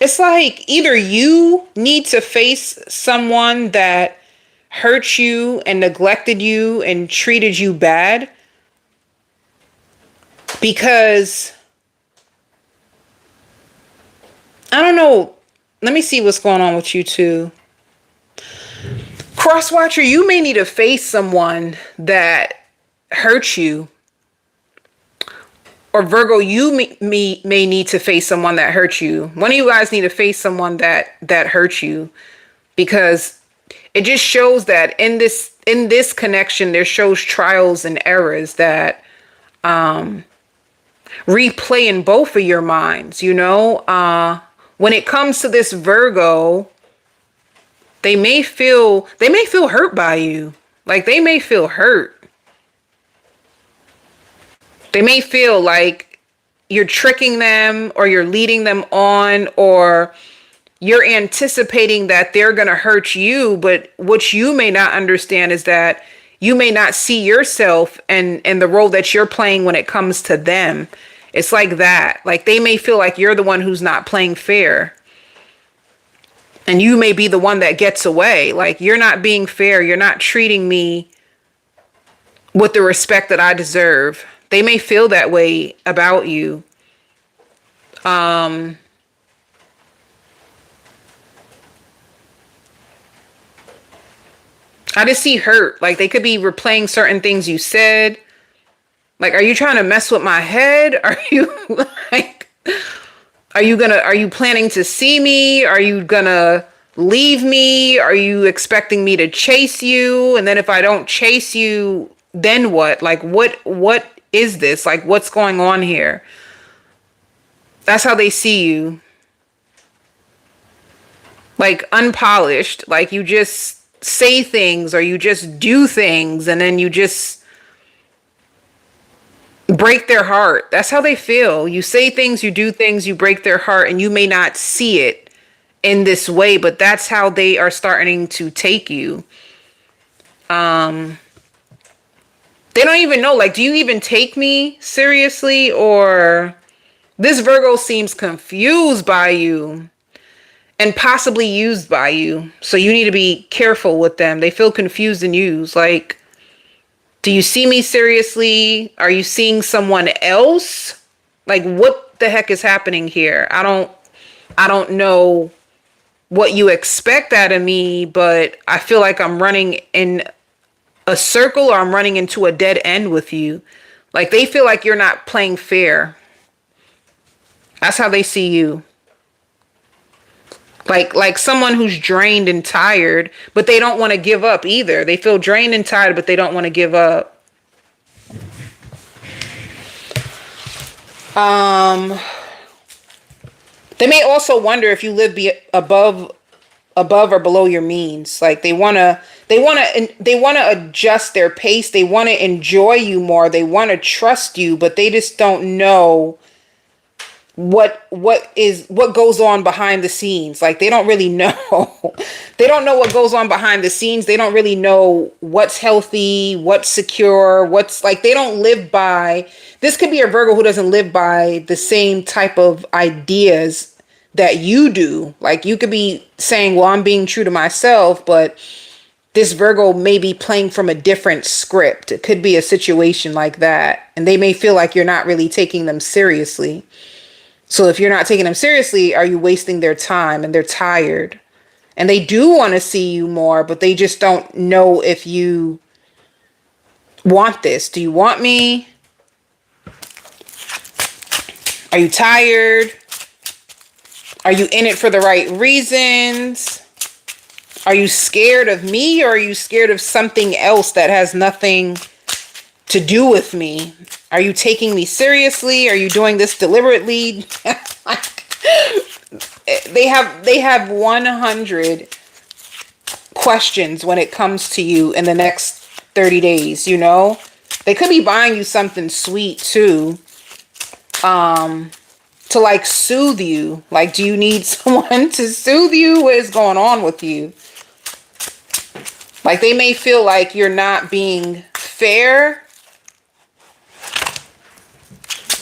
it's like either you need to face someone that hurt you and neglected you and treated you bad, because I don't know. Let me see what's going on with you too. Crosswatcher, you may need to face someone that hurt you. Or Virgo, you may need to face someone that hurt you. One of you guys need to face someone that hurt you, because it just shows that in this connection, there shows trials and errors that replay in both of your minds. You know, when it comes to this Virgo, they may feel hurt by you. Like they may feel hurt. They may feel like you're tricking them or you're leading them on, or you're anticipating that they're going to hurt you. But what you may not understand is that you may not see yourself and the role that you're playing when it comes to them. It's like that. Like they may feel like you're the one who's not playing fair. And you may be the one that gets away. Like you're not being fair. You're not treating me with the respect that I deserve. They may feel that way about you. I just see hurt. Like they could be replaying certain things you said. Like, are you trying to mess with my head? Are you like, are you planning to see me? Are you gonna leave me? Are you expecting me to chase you? And then if I don't chase you, then what? Like, what is this? Like, what's going on here? That's how they see you. Like, unpolished. Like, you just say things or you just do things and then you just break their heart. That's how they feel. You say things, you do things, you break their heart, and you may not see it in this way, but that's how they are starting to take you. They don't even know, like, do you even take me seriously? Or this Virgo seems confused by you and possibly used by you. So you need to be careful with them. They feel confused and used. Like, do you see me seriously? Are you seeing someone else? Like, what the heck is happening here? I don't know what you expect out of me, but I feel like I'm running in a circle or I'm running into a dead end with you. Like they feel like you're not playing fair. That's how they see you. Like someone who's drained and tired, but they don't want to give up either. They feel drained and tired, but they don't want to give up. They may also wonder if you live above or below your means. Like they want to adjust their pace. They want to enjoy you more. They want to trust you, but they just don't know what goes on behind the scenes. Like they don't really know. They don't know what goes on behind the scenes. They don't really know what's healthy, what's secure, what's like they don't live by. This could be a Virgo who doesn't live by the same type of ideas that you do. Like you could be saying, well, I'm being true to myself, but this Virgo may be playing from a different script. It could be a situation like that. And they may feel like you're not really taking them seriously. So if you're not taking them seriously, are you wasting their time? And they're tired. And they do want to see you more, but they just don't know if you want this. Do you want me? Are you tired? Are you in it for the right reasons? Are you scared of me, or are you scared of something else that has nothing to do with me? Are you taking me seriously? Are you doing this deliberately? They have 100 questions when it comes to you in the next 30 days, you know? They could be buying you something sweet too. To like soothe you. Like, do you need someone to soothe you? What is going on with you? Like, they may feel like you're not being fair.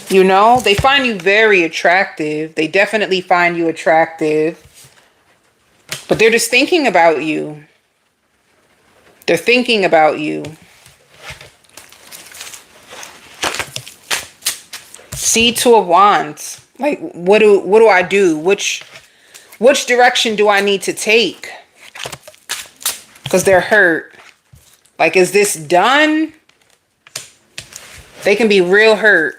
You know, they find you very attractive. They definitely find you attractive. But they're just thinking about you. They're thinking about you. See, Two of Wands. Like, what do I do? Which direction do I need to take? Because they're hurt. Like, is this done? They can be real hurt.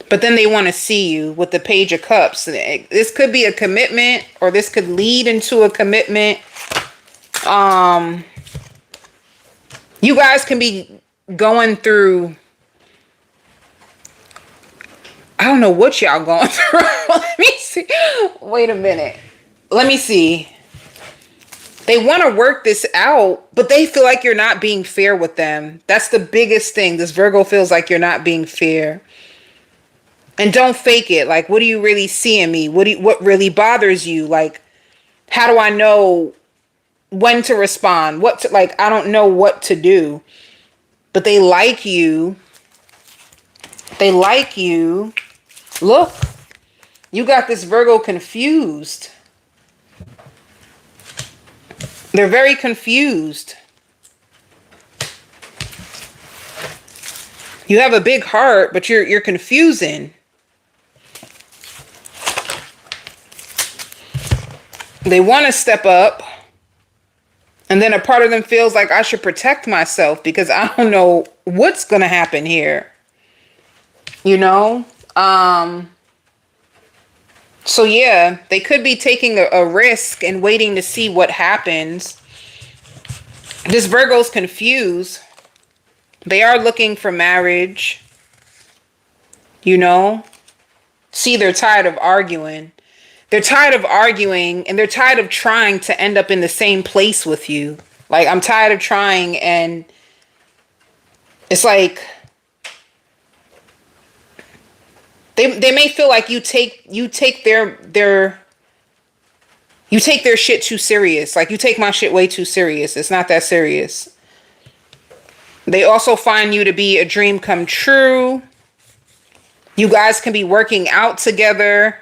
But then they want to see you with the Page of Cups. This could be a commitment, or this could lead into a commitment. You guys can be going through, I don't know what y'all going through. Let me see. Wait a minute. Let me see. They want to work this out, but they feel like you're not being fair with them. That's the biggest thing. This Virgo feels like you're not being fair. And don't fake it. Like, what do you really see in me? What really bothers you? Like, how do I know when to respond? I don't know what to do. But they like you. They like you. Look, you got this Virgo confused. They're very confused. You have a big heart, but you're confusing. They want to step up, and then a part of them feels like I should protect myself because I don't know what's going to happen here. You know? So yeah, they could be taking a risk and waiting to see what happens. This Virgo's confused. They are looking for marriage. You know? See, they're tired of arguing. They're tired of arguing and they're tired of trying to end up in the same place with you. Like, I'm tired of trying, and it's like they may feel like you take their shit too serious. Like, you take my shit way too serious. It's not that serious. They also find you to be a dream come true. You guys can be working out together.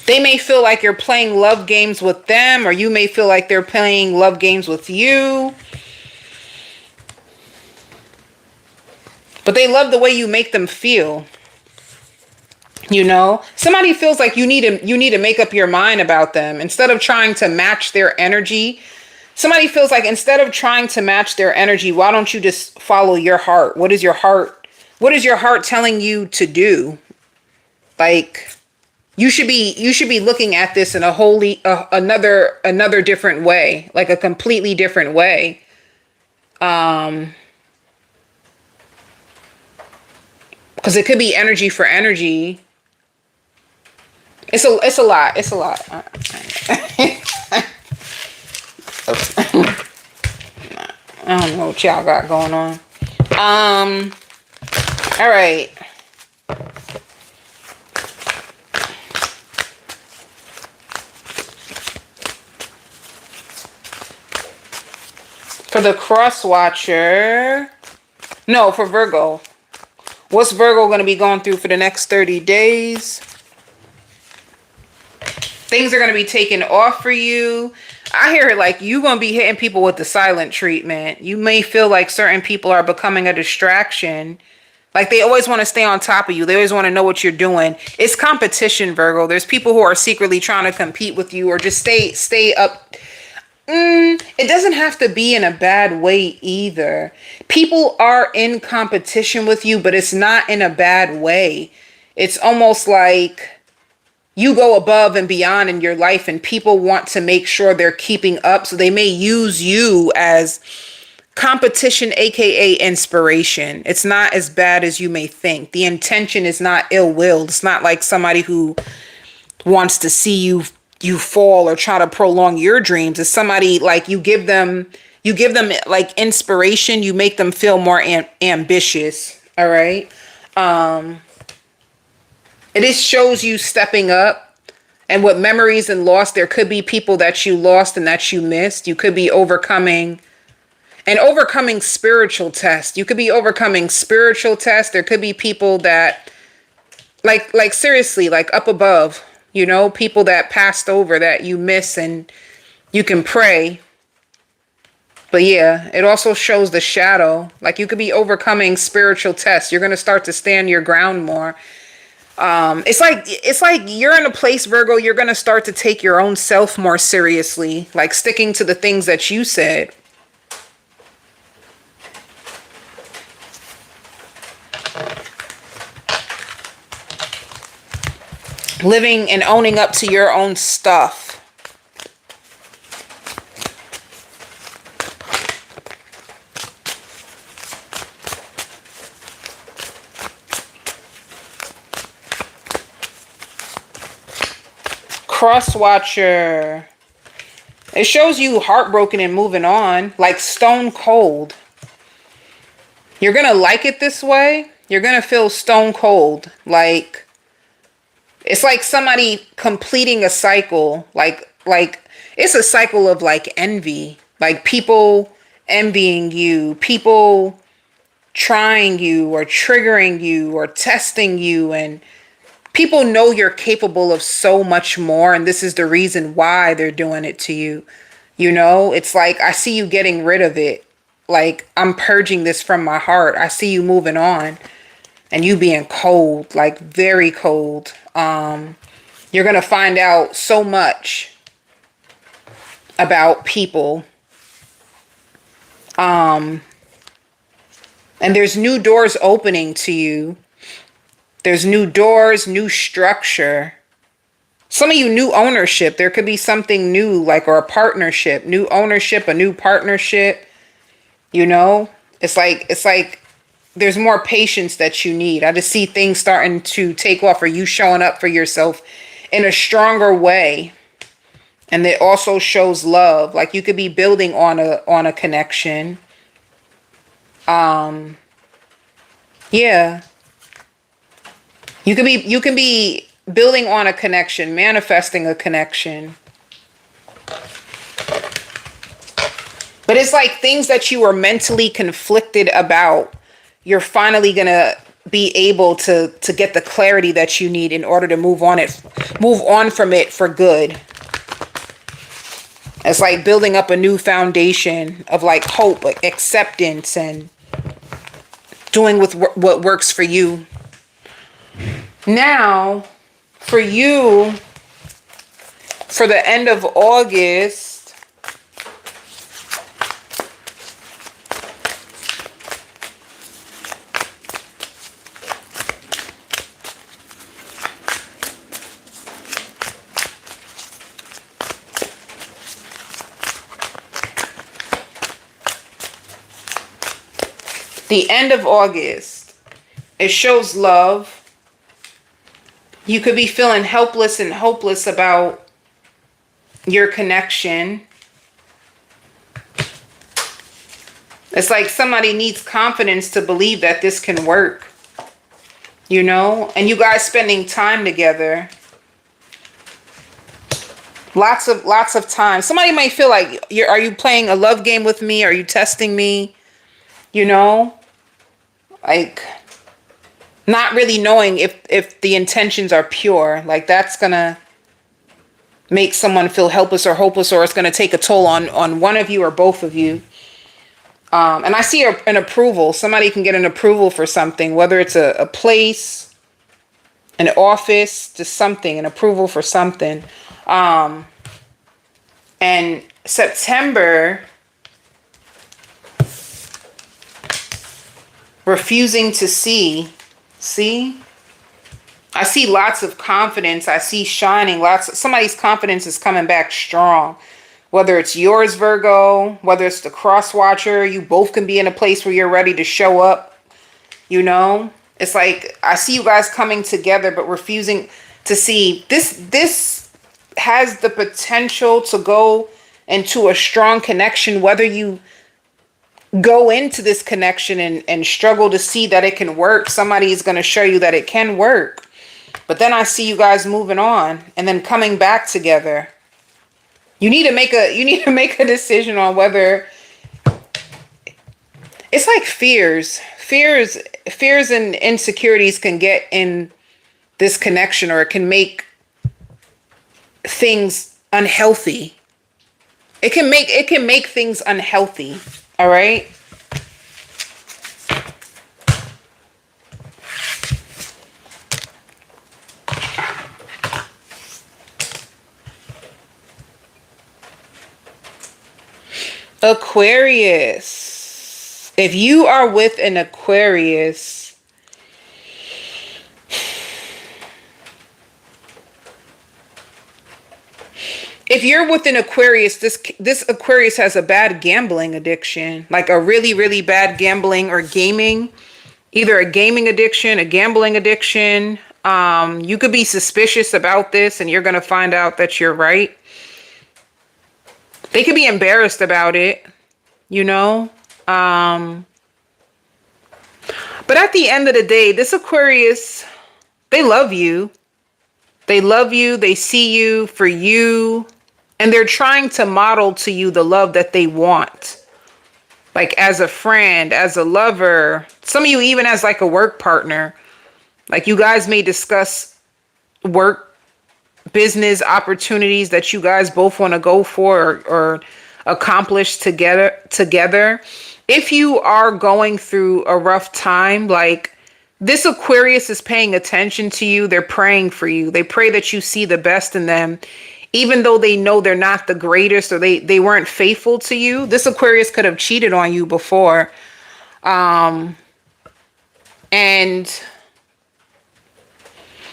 They may feel like you're playing love games with them, or you may feel like they're playing love games with you. But they love the way you make them feel. You know, somebody feels like you need to make up your mind about them instead of trying to match their energy. Somebody feels like instead of trying to match their energy, why don't you just follow your heart? What is your heart telling you to do? Like, you should be looking at this in a wholly another different way, like a completely different way. Because it could be energy for energy. It's a lot. It's a lot. I don't know what y'all got going on. All right. For the cross watcher, no, for Virgo. What's Virgo going to be going through for the next 30 days? Things are going to be taken off for you. I hear like you're going to be hitting people with the silent treatment. You may feel like certain people are becoming a distraction. Like, they always want to stay on top of you. They always want to know what you're doing. It's competition, Virgo. There's people who are secretly trying to compete with you or just stay up. It doesn't have to be in a bad way either. People are in competition with you, but it's not in a bad way. It's almost like you go above and beyond in your life, and people want to make sure they're keeping up. So they may use you as competition, aka inspiration. It's not as bad as you may think. The intention is not ill-willed. It's not like somebody who wants to see you fall or try to prolong your dreams. It's somebody like you give them like inspiration. You make them feel more ambitious. All right. It just shows you stepping up, and what memories and loss. There could be people that you lost and that you missed. You could be overcoming spiritual tests. You could be overcoming spiritual tests. There could be people that like seriously, like up above, you know, people that passed over that you miss, and you can pray. But yeah, it also shows the shadow. Like, you could be overcoming spiritual tests. You're going to start to stand your ground more. It's like you're in a place, Virgo, you're going to start to take your own self more seriously, like sticking to the things that you said. Living and owning up to your own stuff. Cross watcher. It shows you heartbroken and moving on, like stone cold. You're going to like it this way. You're going to feel stone cold. Like, it's like somebody completing a cycle. Like it's a cycle of like envy. Like, people envying you, people trying you or triggering you or testing you and People know you're capable of so much more, and this is the reason why they're doing it to you. You know, it's like I see you getting rid of it. Like, I'm purging this from my heart. I see you moving on and you being cold, like very cold. You're going to find out so much about people. And there's new doors opening to you. There's new doors, new structure. Some of you, new ownership. There could be something new, like, or a partnership, new ownership, a new partnership. You know, it's like there's more patience that you need. I just see things starting to take off, or you showing up for yourself in a stronger way. And it also shows love. Like, you could be building on a connection. Yeah. You can be building on a connection, manifesting a connection. But it's like things that you were mentally conflicted about, you're finally gonna be able to get the clarity that you need in order to move on from it for good. It's like building up a new foundation of like hope, like acceptance, and doing with what works for you. Now, for you, for the end of August, the end of August, it shows love. You could be feeling helpless and hopeless about your connection. It's like somebody needs confidence to believe that this can work, you know? And you guys spending time together. Lots of time. Somebody might feel like, are you playing a love game with me? Are you testing me? You know? Like, not really knowing if the intentions are pure. Like, that's gonna make someone feel helpless or hopeless, or it's gonna take a toll on one of you or both of you. And I see an approval. Somebody can get an approval for something, whether it's a place, an office, just something, an approval for something. And September, refusing to see. I see lots of confidence. I see shining. Somebody's confidence is coming back strong. Whether it's yours, Virgo, whether it's the cross watcher, you both can be in a place where you're ready to show up. You know, it's like I see you guys coming together, but refusing to see. This has the potential to go into a strong connection, whether you go into this connection and struggle to see that it can work. Somebody is going to show you that it can work. But then I see you guys moving on and then coming back together. You need to make a decision on whether it's like fears and insecurities can get in this connection, or it can make things unhealthy. It can make things unhealthy. All right. Aquarius. If you are with an Aquarius, this Aquarius has a bad gambling addiction, like a really, really bad gambling or gaming, either a gaming addiction, a gambling addiction. You could be suspicious about this and you're going to find out that you're right. They could be embarrassed about it, you know? But at the end of the day, this Aquarius, they love you. They love you. They see you for you. And they're trying to model to you the love that they want. Like as a friend, as a lover. Some of you even as like a work partner. Like you guys may discuss work, business opportunities that you guys both want to go for, or accomplish together. If you are going through a rough time, like, this Aquarius is paying attention to you. They're praying for you. They pray that you see the best in them, even though they know they're not the greatest, or they weren't faithful to you. This Aquarius could have cheated on you before. And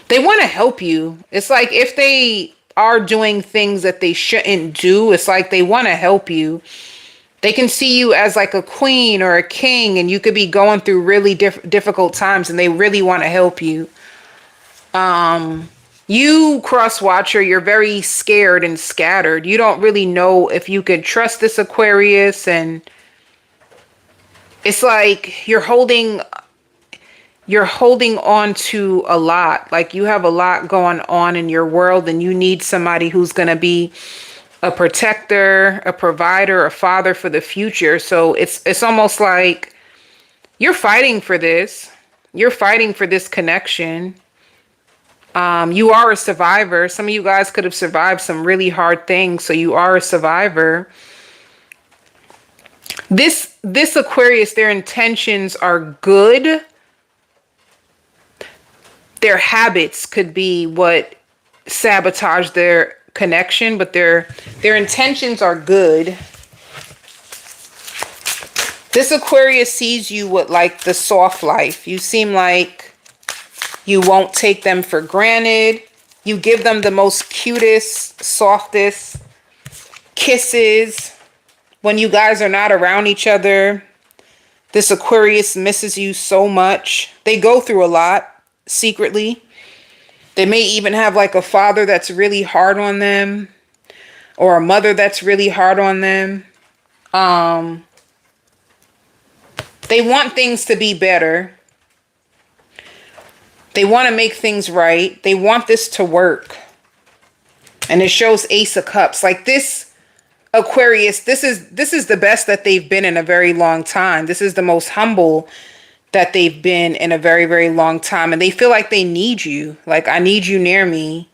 they want to help you. It's like, if they are doing things that they shouldn't do, it's like they want to help you. They can see you as like a queen or a king, and you could be going through really difficult times, and they really want to help you. You, cross watcher, you're very scared and scattered. You don't really know if you could trust this Aquarius, and it's like you're holding on to a lot. Like, you have a lot going on in your world, and you need somebody who's going to be a protector, a provider, a father for the future. So it's almost like you're fighting for this. You're fighting for this connection. You are a survivor. Some of you guys could have survived some really hard things, so you are a survivor. This Aquarius, their intentions are good. Their habits could be what sabotage their connection, but their intentions are good. This Aquarius sees you with like the soft life. You seem like you won't take them for granted. You give them the most cutest, softest kisses when you guys are not around each other. This Aquarius misses you so much. They go through a lot secretly. They may even have like a father that's really hard on them, or a mother that's really hard on them. They want things to be better. They want to make things right. They want this to work. And it shows Ace of Cups. Like, this Aquarius, this is the best that they've been in a very long time. This is the most humble that they've been in a very, very long time. And they feel like they need you. Like, I need you near me.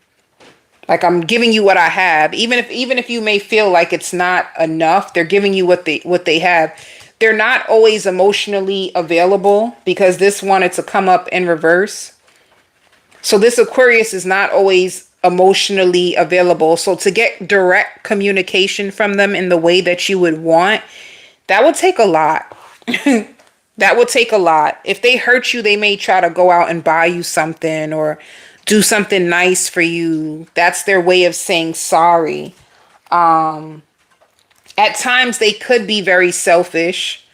Like, I'm giving you what I have. Even if you may feel like it's not enough, they're giving you what they have. They're not always emotionally available, because this wanted to come up in reverse. So this Aquarius is not always emotionally available. So to get direct communication from them in the way that you would want, that would take a lot. That would take a lot. If they hurt you, they may try to go out and buy you something, or do something nice for you. That's their way of saying sorry. At times, they could be very selfish.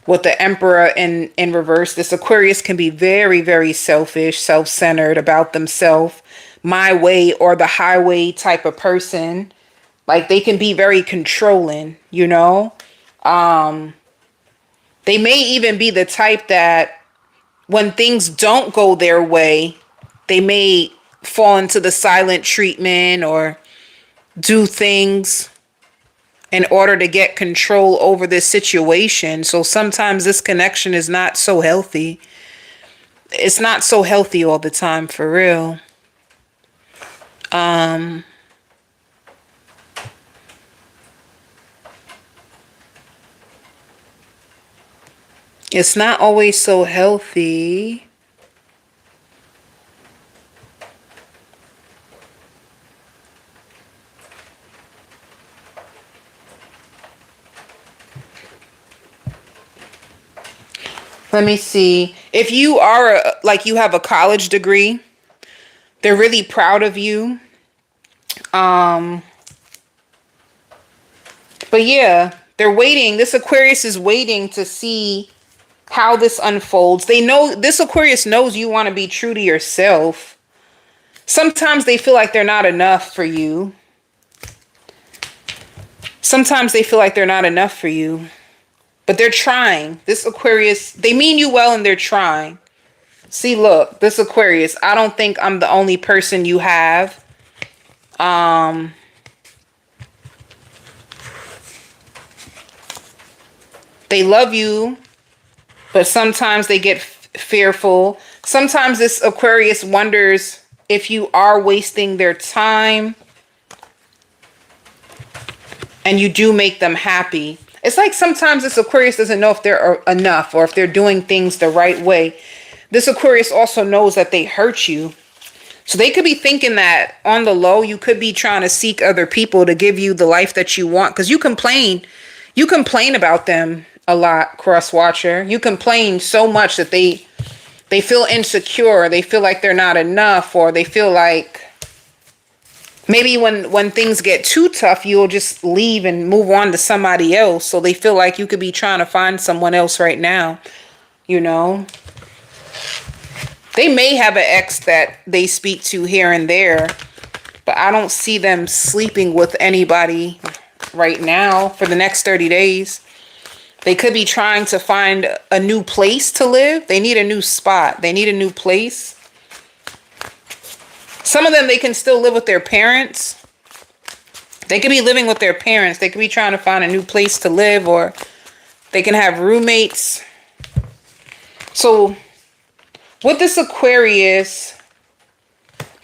With the Emperor in reverse, this Aquarius can be very, very selfish, self-centered, about themselves, my way or the highway type of person. Like, they can be very controlling, you know? They may even be the type that when things don't go their way, they may fall into the silent treatment, or do things in order to get control over this situation. So sometimes this connection is not so healthy. It's not so healthy all the time, for real. It's not always so healthy. Let me see. If you are like, you have a college degree, they're really proud of you. But yeah, they're waiting. This Aquarius is waiting to see how this unfolds. They know, this Aquarius knows you want to be true to yourself. Sometimes they feel like they're not enough for you. Sometimes they feel like they're not enough for you. But they're trying. This Aquarius, they mean you well, and they're trying. See, look, this Aquarius, I don't think I'm the only person you have. They love you, but sometimes they get fearful. Sometimes this Aquarius wonders if you are wasting their time and you do make them happy. It's like sometimes this Aquarius doesn't know if they're enough or if they're doing things the right way. This Aquarius also knows that they hurt you. So they could be thinking that on the low, you could be trying to seek other people to give you the life that you want. Because you complain about them a lot, cross watcher. You complain so much that they feel insecure. They feel like they're not enough, or they feel like maybe when things get too tough, you'll just leave and move on to somebody else. So they feel like you could be trying to find someone else right now, you know. They may have an ex that they speak to here and there, but I don't see them sleeping with anybody right now for the next 30 days. They could be trying to find a new place to live. They need a new spot. They need a new place. Some of them, they can still live with their parents. They could be living with their parents. They could be trying to find a new place to live, or they can have roommates. So with this Aquarius,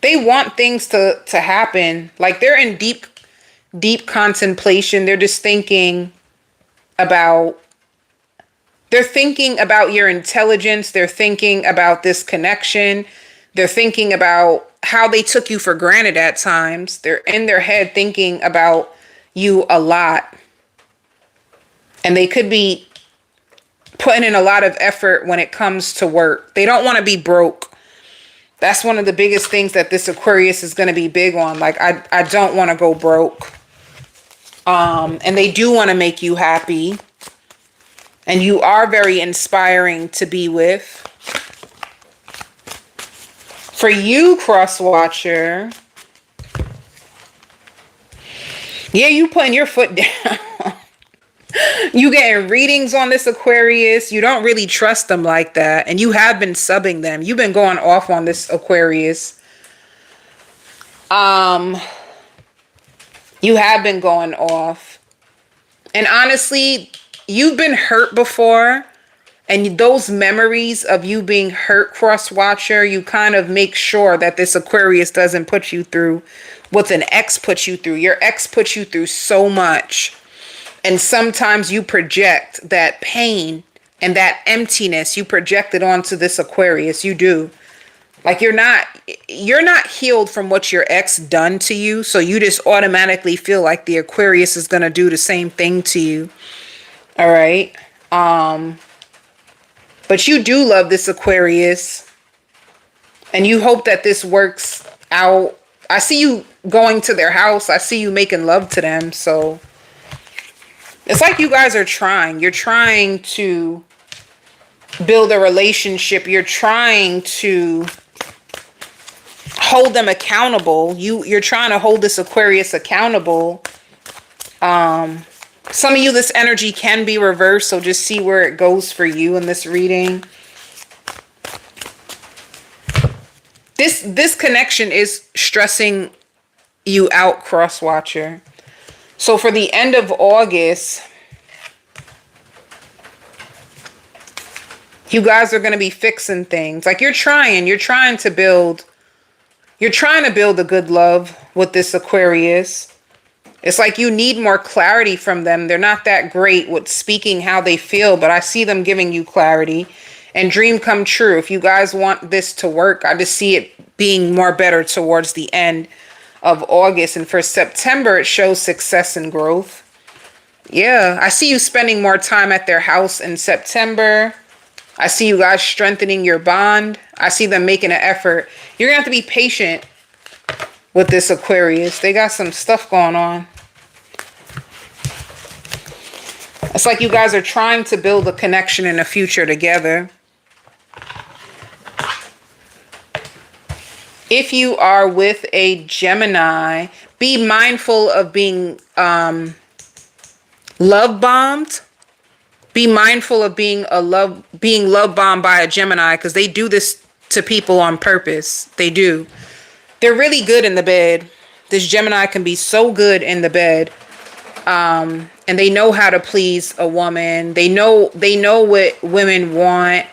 they want things to happen. Like they're in deep contemplation. They're just thinking about your intelligence. They're thinking about this connection. They're thinking about how they took you for granted at times. They're in their head thinking about you a lot. And they could be putting in a lot of effort when it comes to work. They don't want to be broke. That's one of the biggest things that this Aquarius is going to be big on. Like, I don't want to go broke. And they do want to make you happy. And you are very inspiring to be with. For you, cross watcher, yeah, you putting your foot down. You getting readings on this Aquarius. You don't really trust them like that. And you have been subbing them. You've been going off on this Aquarius. You have been going off. And honestly, you've been hurt before. And those memories of you being hurt, cross watcher, you kind of make sure that this Aquarius doesn't put you through what an ex put you through. Your ex put you through so much. And sometimes you project that pain and that emptiness, you project it onto this Aquarius. You do. Like you're not healed from what your ex done to you. So you just automatically feel like the Aquarius is going to do the same thing to you. All right. But you do love this Aquarius. And you hope that this works out. I see you going to their house. I see you making love to them. So it's like you guys are trying. You're trying to build a relationship. You're trying to hold them accountable. You're trying to hold this Aquarius accountable. Some of you, this energy can be reversed. So just see where it goes for you in this reading. This connection is stressing you out, cross watcher. So for the end of August, you guys are going to be fixing things. Like you're trying to build a good love with this Aquarius. It's like you need more clarity from them. They're not that great with speaking how they feel, but I see them giving you clarity. And dream come true. If you guys want this to work, I just see it being more better towards the end of August. And for September, it shows success and growth. Yeah, I see you spending more time at their house in September. I see you guys strengthening your bond. I see them making an effort. You're going to have to be patient with this Aquarius. They got some stuff going on. It's like you guys are trying to build a connection in the future together. If you are with a Gemini, be mindful of being love bombed. Be mindful of being love bombed by a Gemini, because they do this to people on purpose. They do. They're really good in the bed. This Gemini can be so good in the bed. And they know how to please a woman. They know what women want.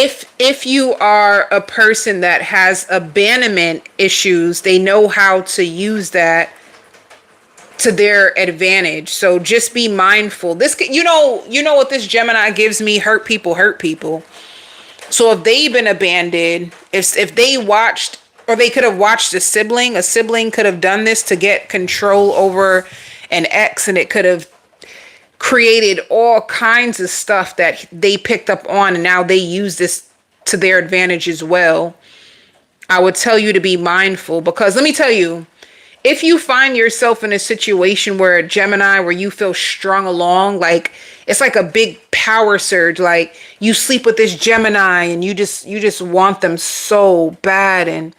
if you are a person that has abandonment issues, they know how to use that to their advantage. So just be mindful. You know what this Gemini gives me: hurt people hurt people. So if they've been abandoned, if they watched, or they could have watched a sibling could have done this to get control over an ex, and it could have created all kinds of stuff that they picked up on, and now they use this to their advantage as well. I would tell you to be mindful, because let me tell you, if you find yourself in a situation where Gemini, where you feel strung along, like it's like a big power surge, like you sleep with this Gemini and you just want them so bad, and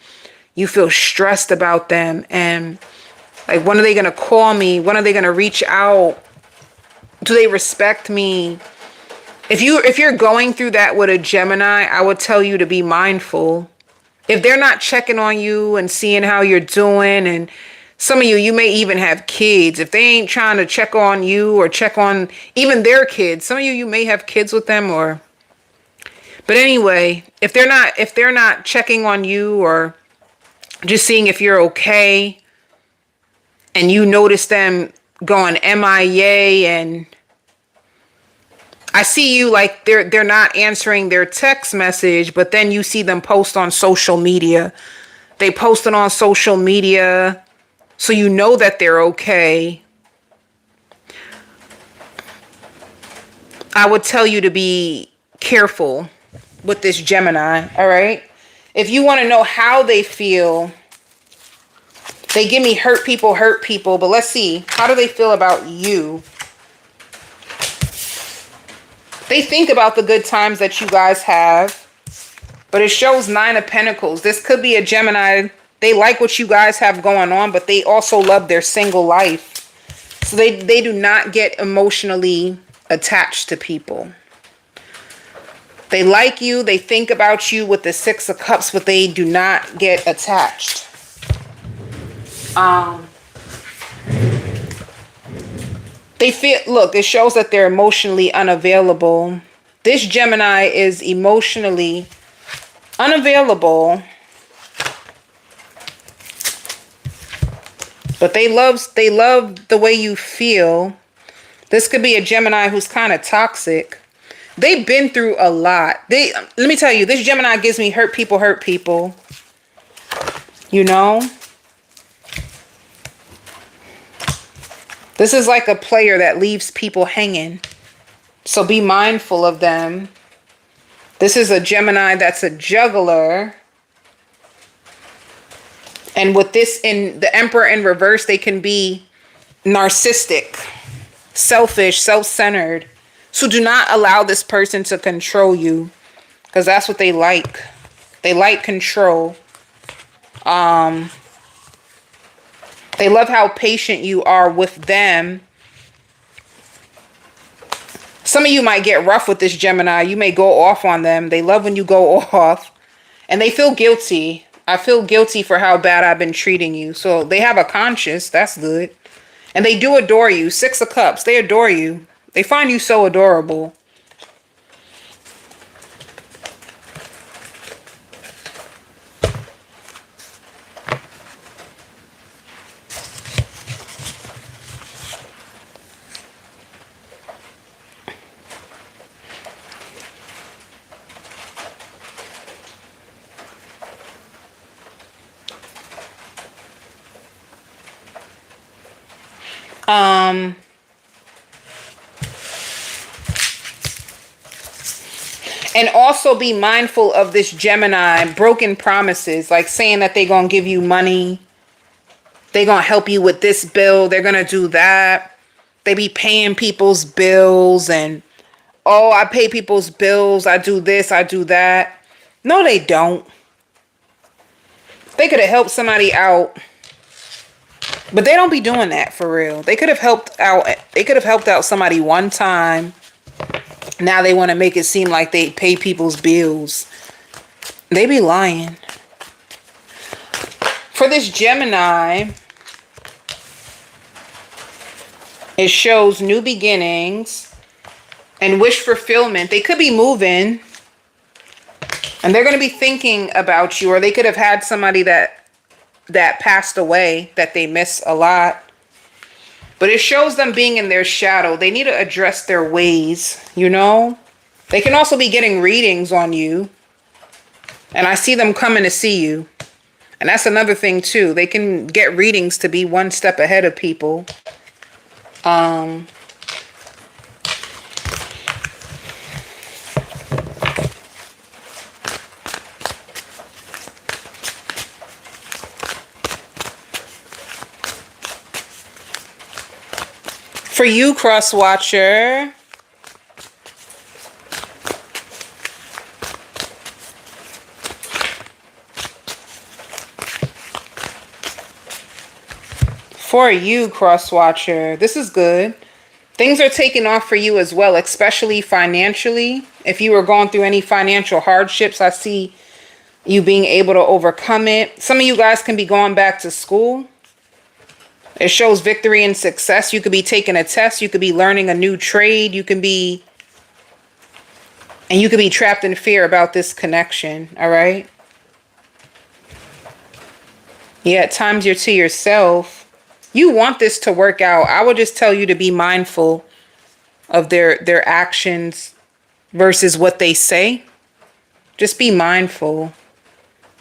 you feel stressed about them, and like, when are they going to call me? When are they going to reach out? Do they respect me? If you're going through that with a Gemini, I would tell you to be mindful. If they're not checking on you and seeing how you're doing, and some of you may even have kids. If they ain't trying to check on you or check on even their kids, some of you may have kids with them, or, but anyway, if they're not checking on you or just seeing if you're okay, and you notice them going MIA, and I see you like they're not answering their text message, but then you see them post on social media. They posted on social media, so you know that they're okay. I would tell you to be careful with this Gemini, all right? If you want to know how they feel, they give me hurt people, but let's see. How do they feel about you? They think about the good times that you guys have, but it shows Nine of Pentacles. This could be a Gemini. They like what you guys have going on, but they also love their single life. So they do not get emotionally attached to people. They like you. They think about you with the Six of Cups, but they do not get attached. They feel, look, it shows that they're emotionally unavailable. This Gemini is emotionally unavailable, but they love the way you feel. This could be a Gemini who's kind of toxic. They've been through a lot. Let me tell you, this Gemini gives me hurt people. You know? This is like a player that leaves people hanging. So be mindful of them. This is a Gemini that's a juggler. And with this, in the Emperor in reverse, they can be narcissistic, selfish, self-centered. So do not allow this person to control you, because that's what they like. They like control. They love how patient you are with them. Some of you might get rough with this Gemini. You may go off on them. They love when you go off. And they feel guilty. I feel guilty for how bad I've been treating you. So they have a conscience. That's good. And they do adore you. Six of Cups. They adore you. They find you so adorable. And also be mindful of this Gemini broken promises, like saying that they're going to give you money. They're going to help you with this bill. They're going to do that. They be paying people's bills and, oh, I pay people's bills. I do this, I do that. No, they don't. They could have helped somebody out, but they don't be doing that for real. They could have helped out. They could have helped out somebody one time. Now they want to make it seem like they pay people's bills. They be lying. For this Gemini, it shows new beginnings and wish fulfillment. They could be moving. And they're going to be thinking about you, or they could have had somebody that passed away that they miss a lot. But it shows them being in their shadow. They need to address their ways, you know? They can also be getting readings on you. And I see them coming to see you. And that's another thing too. They can get readings to be one step ahead of people. For you, Cross Watcher, this is good. Things are taking off for you as well, especially financially. If you were going through any financial hardships, I see you being able to overcome it. Some of you guys can be going back to school. It shows victory and success. You could be taking a test. You could be learning a new trade. You could be trapped in fear about this connection. All right. Yeah, at times you're to yourself. You want this to work out. I would just tell you to be mindful of their actions versus what they say. Just be mindful.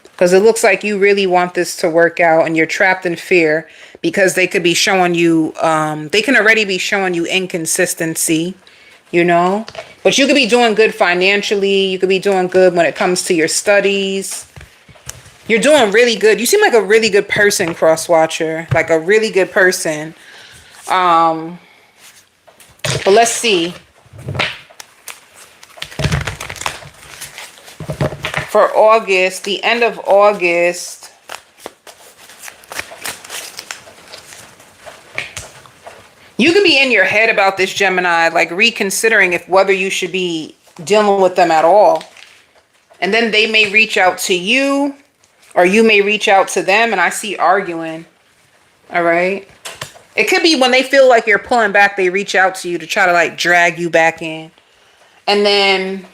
Because it looks like you really want this to work out and you're trapped in fear because they could be showing you, they can already be showing you inconsistency, you know. But you could be doing good financially. You could be doing good when it comes to your studies. You're doing really good. You seem like a really good person, Cross Watcher. Like a really good person. But let's see. For August, the end of August, you could be in your head about this, Gemini, like reconsidering if whether you should be dealing with them at all. And then they may reach out to you, or you may reach out to them, and I see arguing. All right. It could be when they feel like you're pulling back, they reach out to you to try to like drag you back in. And then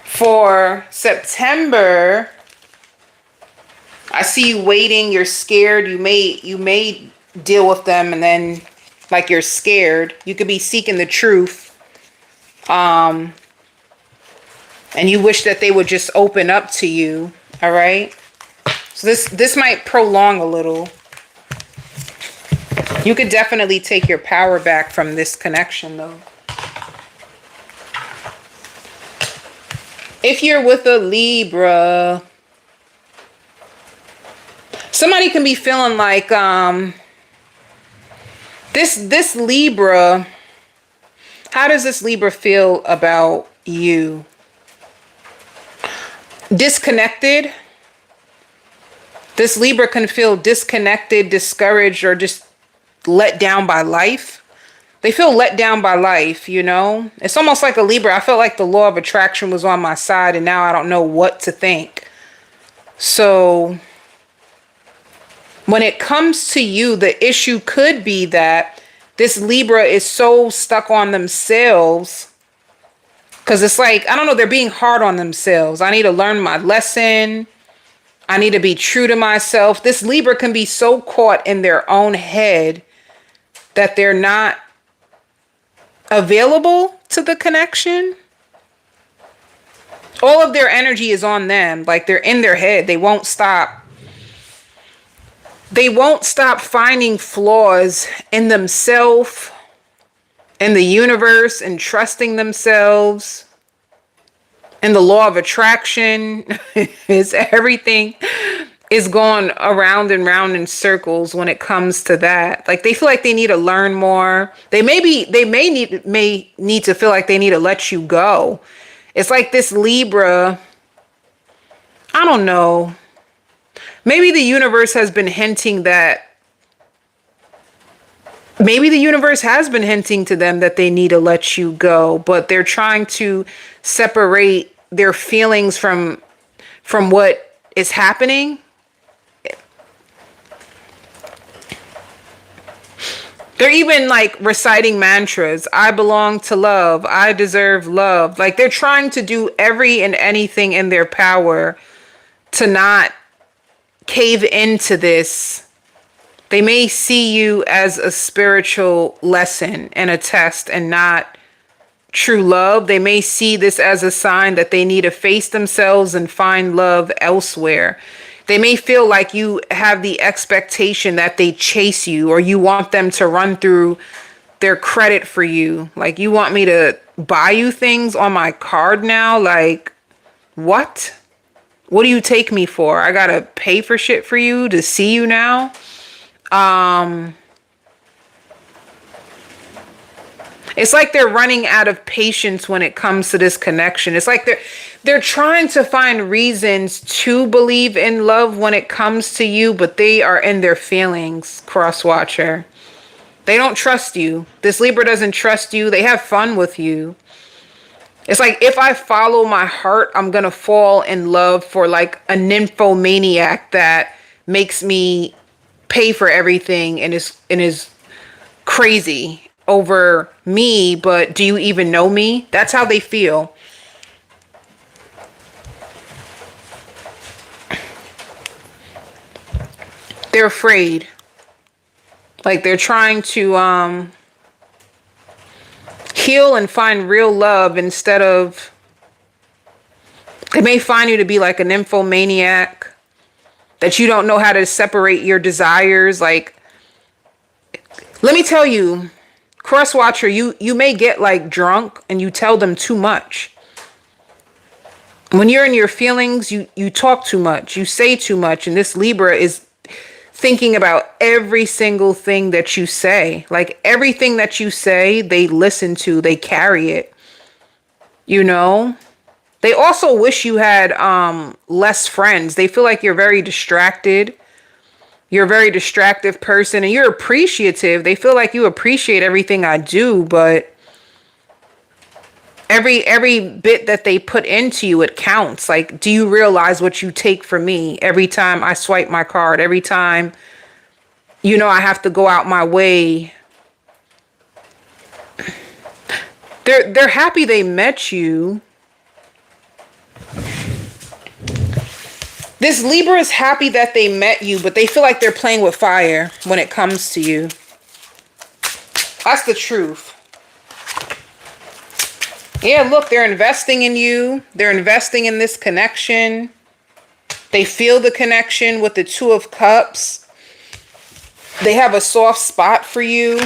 for September, I see you waiting. You're scared. You may deal with them, and then like you're scared. You could be seeking the truth, and you wish that they would just open up to you. All right. So this might prolong a little. You could definitely take your power back from this connection, though. If you're with a Libra, somebody can be feeling like this Libra, how does this Libra feel about you? Disconnected. This Libra can feel disconnected, discouraged, or just let down by life. They feel let down by life, you know? It's almost like a Libra. I felt like the law of attraction was on my side, and now I don't know what to think. So when it comes to you, the issue could be that this Libra is so stuck on themselves. Because it's like, I don't know, they're being hard on themselves. I need to learn my lesson. I need to be true to myself. This Libra can be so caught in their own head that they're not available to the connection. All of their energy is on them. Like they're in their head. They won't stop. They won't stop finding flaws in themselves, in the universe, and trusting themselves. And the law of attraction is everything is going around and round in circles when it comes to that. Like they feel like they need to learn more. They may need to feel like they need to let you go. It's like this Libra, I don't know. Maybe the universe has been hinting that. Maybe the universe has been hinting to them that they need to let you go, but they're trying to separate their feelings from what is happening. They're even like reciting mantras. I belong to love. I deserve love. Like they're trying to do every and anything in their power to not cave into this. They may see you as a spiritual lesson and a test and not true love. They may see this as a sign that they need to face themselves and find love elsewhere. They may feel like you have the expectation that they chase you, or you want them to run through their credit for you. Like, you want me to buy you things on my card now? Like, what? What do you take me for? I gotta pay for shit for you to see you now? It's like they're running out of patience when it comes to this connection. It's like they're trying to find reasons to believe in love when it comes to you, but they are in their feelings, cross watcher. They don't trust you. This Libra doesn't trust you. They have fun with you. It's like, if I follow my heart, I'm going to fall in love for like a nymphomaniac that makes me pay for everything and is crazy over me, but do you even know me? That's how they feel. They're afraid. Like they're trying to heal and find real love instead of, they may find you to be like a nymphomaniac, that you don't know how to separate your desires. Like, let me tell you, cross watcher, you may get like drunk and you tell them too much. When you're in your feelings, you talk too much, you say too much, and this Libra is thinking about every single thing that you say. Like everything that you say, they listen to, they carry it. You know? They also wish you had less friends. They feel like you're very distracted. You're a very distractive person, and you're appreciative. They feel like you appreciate everything I do, but every bit that they put into you, it counts. Like, do you realize what you take from me every time I swipe my card? Every time, you know, I have to go out my way. They're happy they met you. This Libra is happy that they met you, but they feel like they're playing with fire when it comes to you. That's the truth. Yeah, look, they're investing in you. They're investing in this connection. They feel the connection with the Two of Cups. They have a soft spot for you.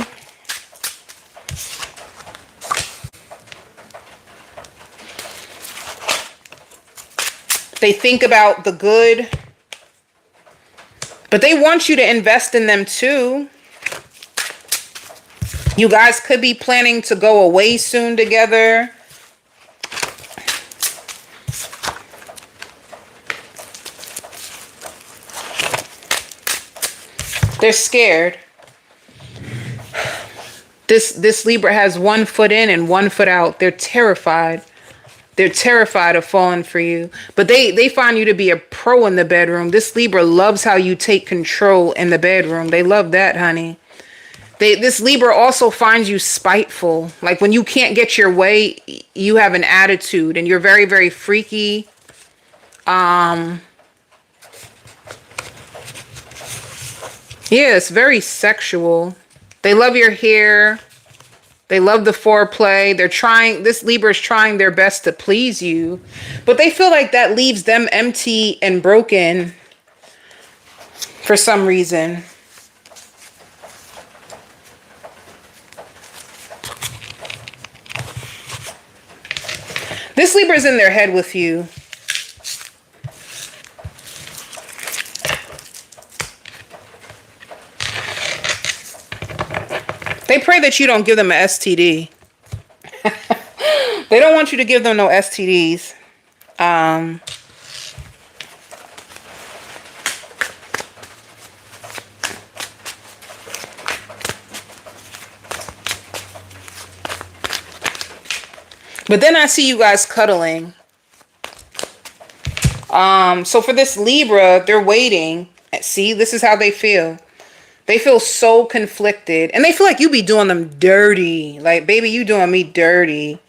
They think about the good, but they want you to invest in them too. You guys could be planning to go away soon together. They're scared. This Libra has one foot in and one foot out. They're terrified. They're terrified of falling for you. But they find you to be a pro in the bedroom. This Libra loves how you take control in the bedroom. They love that, honey. This Libra also finds you spiteful. Like when you can't get your way, you have an attitude and you're very, very freaky. Yeah, it's very sexual. They love your hair. They love the foreplay. This Libra is trying their best to please you, but they feel like that leaves them empty and broken for some reason. This Libra's in their head with you. They pray that you don't give them an STD. They don't want you to give them no STDs. But then I see you guys cuddling. So for this Libra, they're waiting. See, this is how they feel. They feel so conflicted, and they feel like you be doing them dirty. Like, baby, you doing me dirty.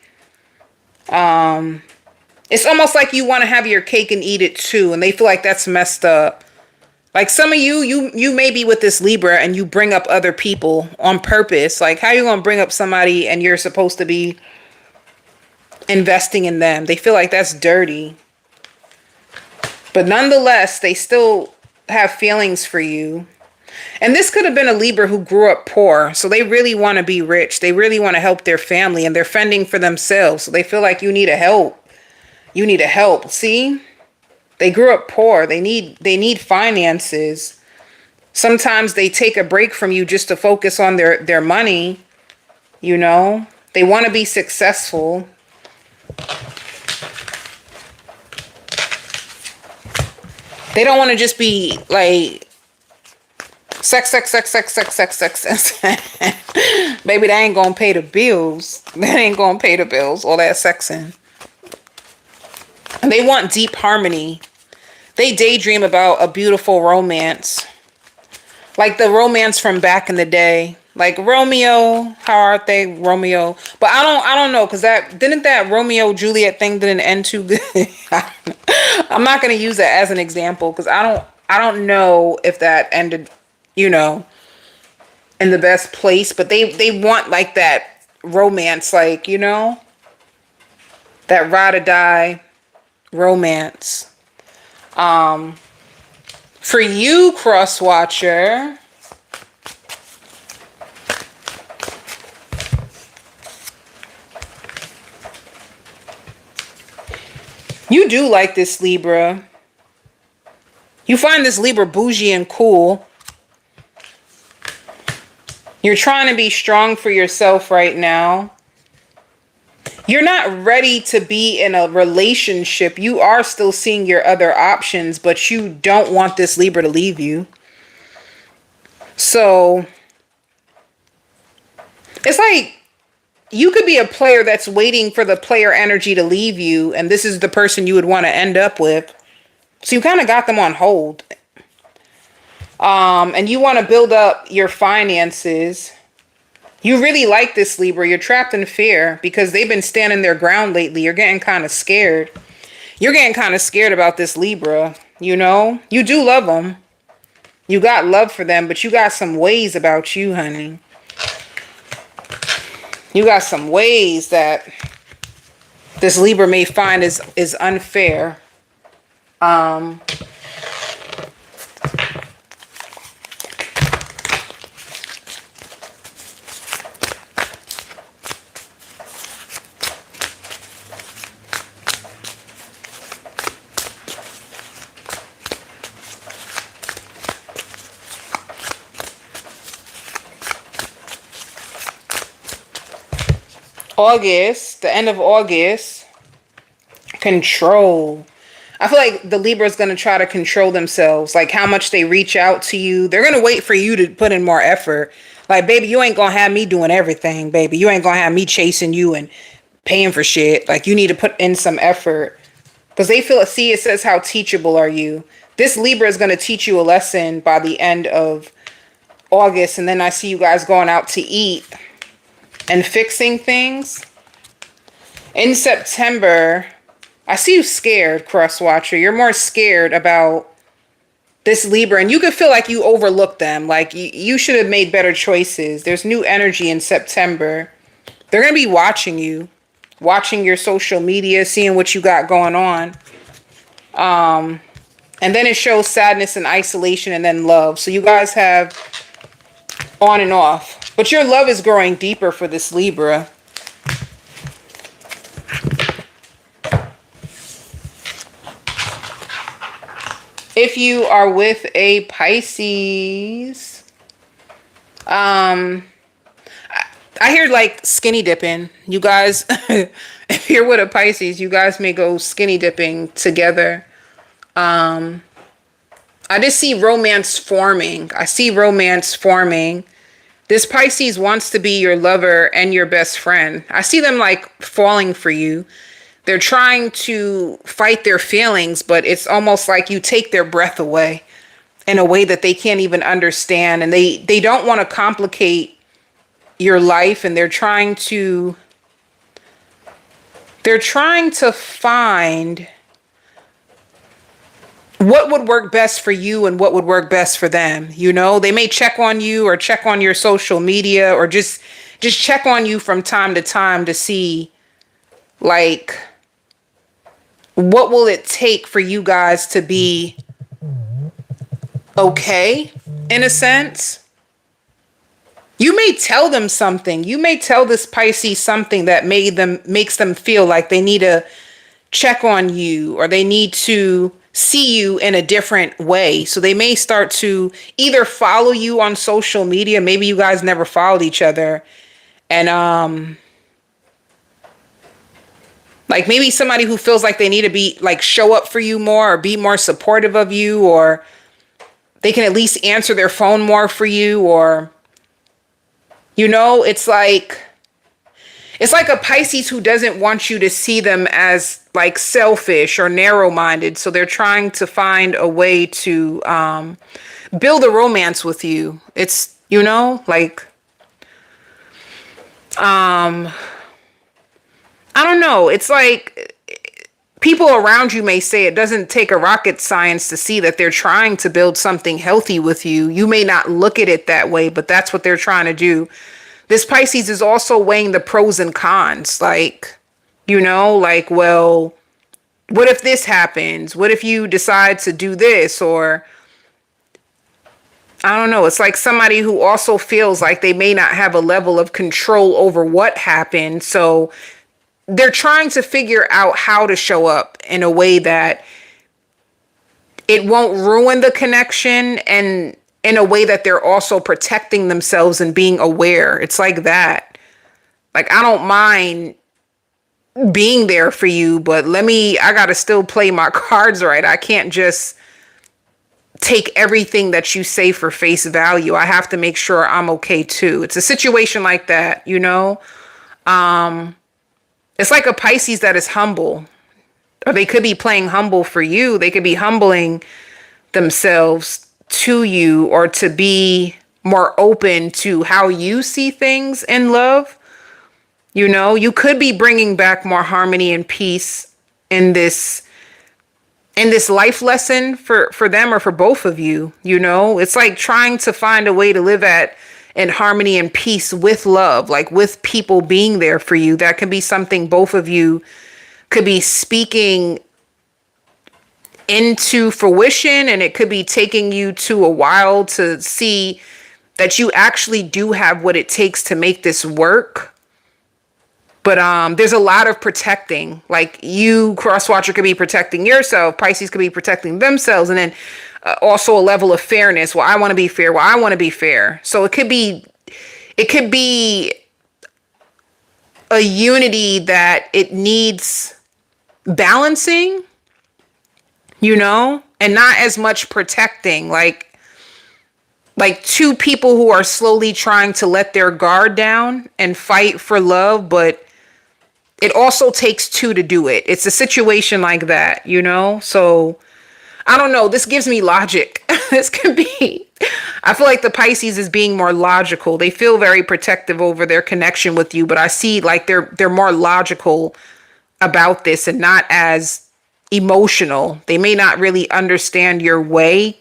It's almost like you want to have your cake and eat it too, and they feel like that's messed up. Like some of you may be with this Libra and you bring up other people on purpose. Like, how you gonna bring up somebody and you're supposed to be investing in them? They feel like that's dirty. But nonetheless, they still have feelings for you. And this could have been a Libra who grew up poor. So they really want to be rich. They really want to help their family, and they're fending for themselves. So they feel like you need a help. You need a help. See? They grew up poor. They need finances. Sometimes they take a break from you just to focus on their money. You know? They want to be successful. They don't want to just be like sex. Baby, that ain't gonna pay the bills. That ain't gonna pay the bills. All that sexing. And they want deep harmony. They daydream about a beautiful romance. Like the romance from back in the day. Like Romeo, how are they? Romeo. But I don't know, because that Romeo Juliet thing didn't end too good. I'm not gonna use that as an example because I don't know if that ended, in the best place. But they want like that romance, like, that ride or die romance. For you, cross watcher, you do like this Libra. You find this Libra bougie and cool. You're trying to be strong for yourself right now. You're not ready to be in a relationship. You are still seeing your other options, but you don't want this Libra to leave you. So it's like you could be a player that's waiting for the player energy to leave you, and this is the person you would want to end up with. So you kind of got them on hold. And you want to build up your finances. You really like this Libra. You're trapped in fear because they've been standing their ground lately. You're getting kind of scared. You're getting kind of scared about this Libra, You do love them. You got love for them, but you got some ways about you, honey. You got some ways that this Libra may find is unfair. August, the end of August, control. I feel like the Libra is going to try to control themselves, like how much they reach out to you. They're going to wait for you to put in more effort. Like, baby, you ain't going to have me doing everything, baby. You ain't going to have me chasing you and paying for shit. Like, you need to put in some effort. Because they feel, see, it says, how teachable are you? This Libra is going to teach you a lesson by the end of August. And then I see you guys going out to eat and fixing things. In September, I see you scared, cross watcher. You're more scared about this Libra, and you could feel like you overlooked them. Like you should have made better choices. There's new energy in September. They're going to be watching you, watching your social media, seeing what you got going on. And then it shows sadness and isolation and then love. So you guys have on and off. But your love is growing deeper for this Libra. If you are with a Pisces, I hear like skinny dipping. You guys, if you're with a Pisces, you guys may go skinny dipping together. I just see romance forming. I see romance forming. This Pisces wants to be your lover and your best friend. I see them like falling for you. They're trying to fight their feelings, but it's almost like you take their breath away. in a way that they can't even understand, and they don't want to complicate your life, and they're trying to find what would work best for you and what would work best for them. They may check on you or check on your social media, or just check on you from time to time to see, like, what will it take for you guys to be okay, in a sense. You may tell them something. You may tell this Pisces something that makes them feel like they need to check on you, or they need to see you in a different way. So they may start to either follow you on social media. Maybe you guys never followed each other. And like, maybe somebody who feels like they need to be like, show up for you more, or be more supportive of you, or they can at least answer their phone more for you, or it's like a Pisces who doesn't want you to see them as like selfish or narrow-minded. So they're trying to find a way to build a romance with you. It's, like, I don't know. It's like people around you may say it doesn't take a rocket science to see that they're trying to build something healthy with you. You may not look at it that way, but that's what they're trying to do. This Pisces is also weighing the pros and cons. Like, like, well, what if this happens? What if you decide to do this? Or, I don't know. It's like somebody who also feels like they may not have a level of control over what happened. So they're trying to figure out how to show up in a way that it won't ruin the connection, and in a way that they're also protecting themselves and being aware. It's like that. Like, I don't mind being there for you, but I gotta still play my cards right. I can't just take everything that you say for face value. I have to make sure I'm okay too. It's a situation like that, It's like a Pisces that is humble, or they could be playing humble for you. They could be humbling themselves to you, or to be more open to how you see things in love. You could be bringing back more harmony and peace in this life lesson for them, or for both of you. It's like trying to find a way to live in harmony and peace with love, like with people being there for you. That can be something both of you could be speaking into fruition, and it could be taking you to a while to see that you actually do have what it takes to make this work. But there's a lot of protecting. Like, you, Crosswatcher, could be protecting yourself. Pisces could be protecting themselves. And then also a level of fairness. Well, I want to be fair. Well, I want to be fair. So it could be a unity that it needs balancing, and not as much protecting. Like two people who are slowly trying to let their guard down and fight for love, but it also takes two to do it. It's a situation like that, So I don't know. This gives me logic. I feel like the Pisces is being more logical. They feel very protective over their connection with you, but I see like they're more logical about this and not as emotional. They may not really understand your way.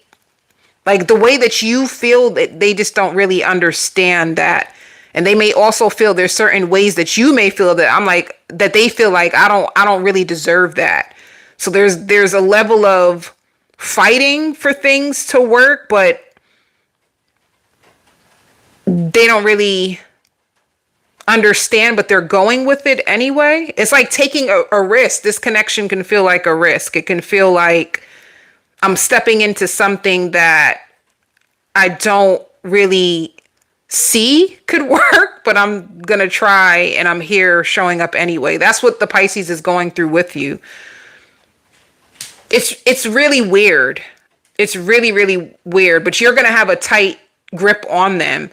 Like, the way that you feel, that they just don't really understand that. And they may also feel there's certain ways that you may feel that they feel like I don't really deserve that. So there's a level of fighting for things to work, but they don't really understand, but they're going with it anyway. It's like taking a risk. This connection can feel like a risk. It can feel like I'm stepping into something that I don't really see could work, but I'm going to try, and I'm here showing up anyway. That's what the Pisces is going through with you. It's really weird. It's really, really weird, but you're going to have a tight grip on them,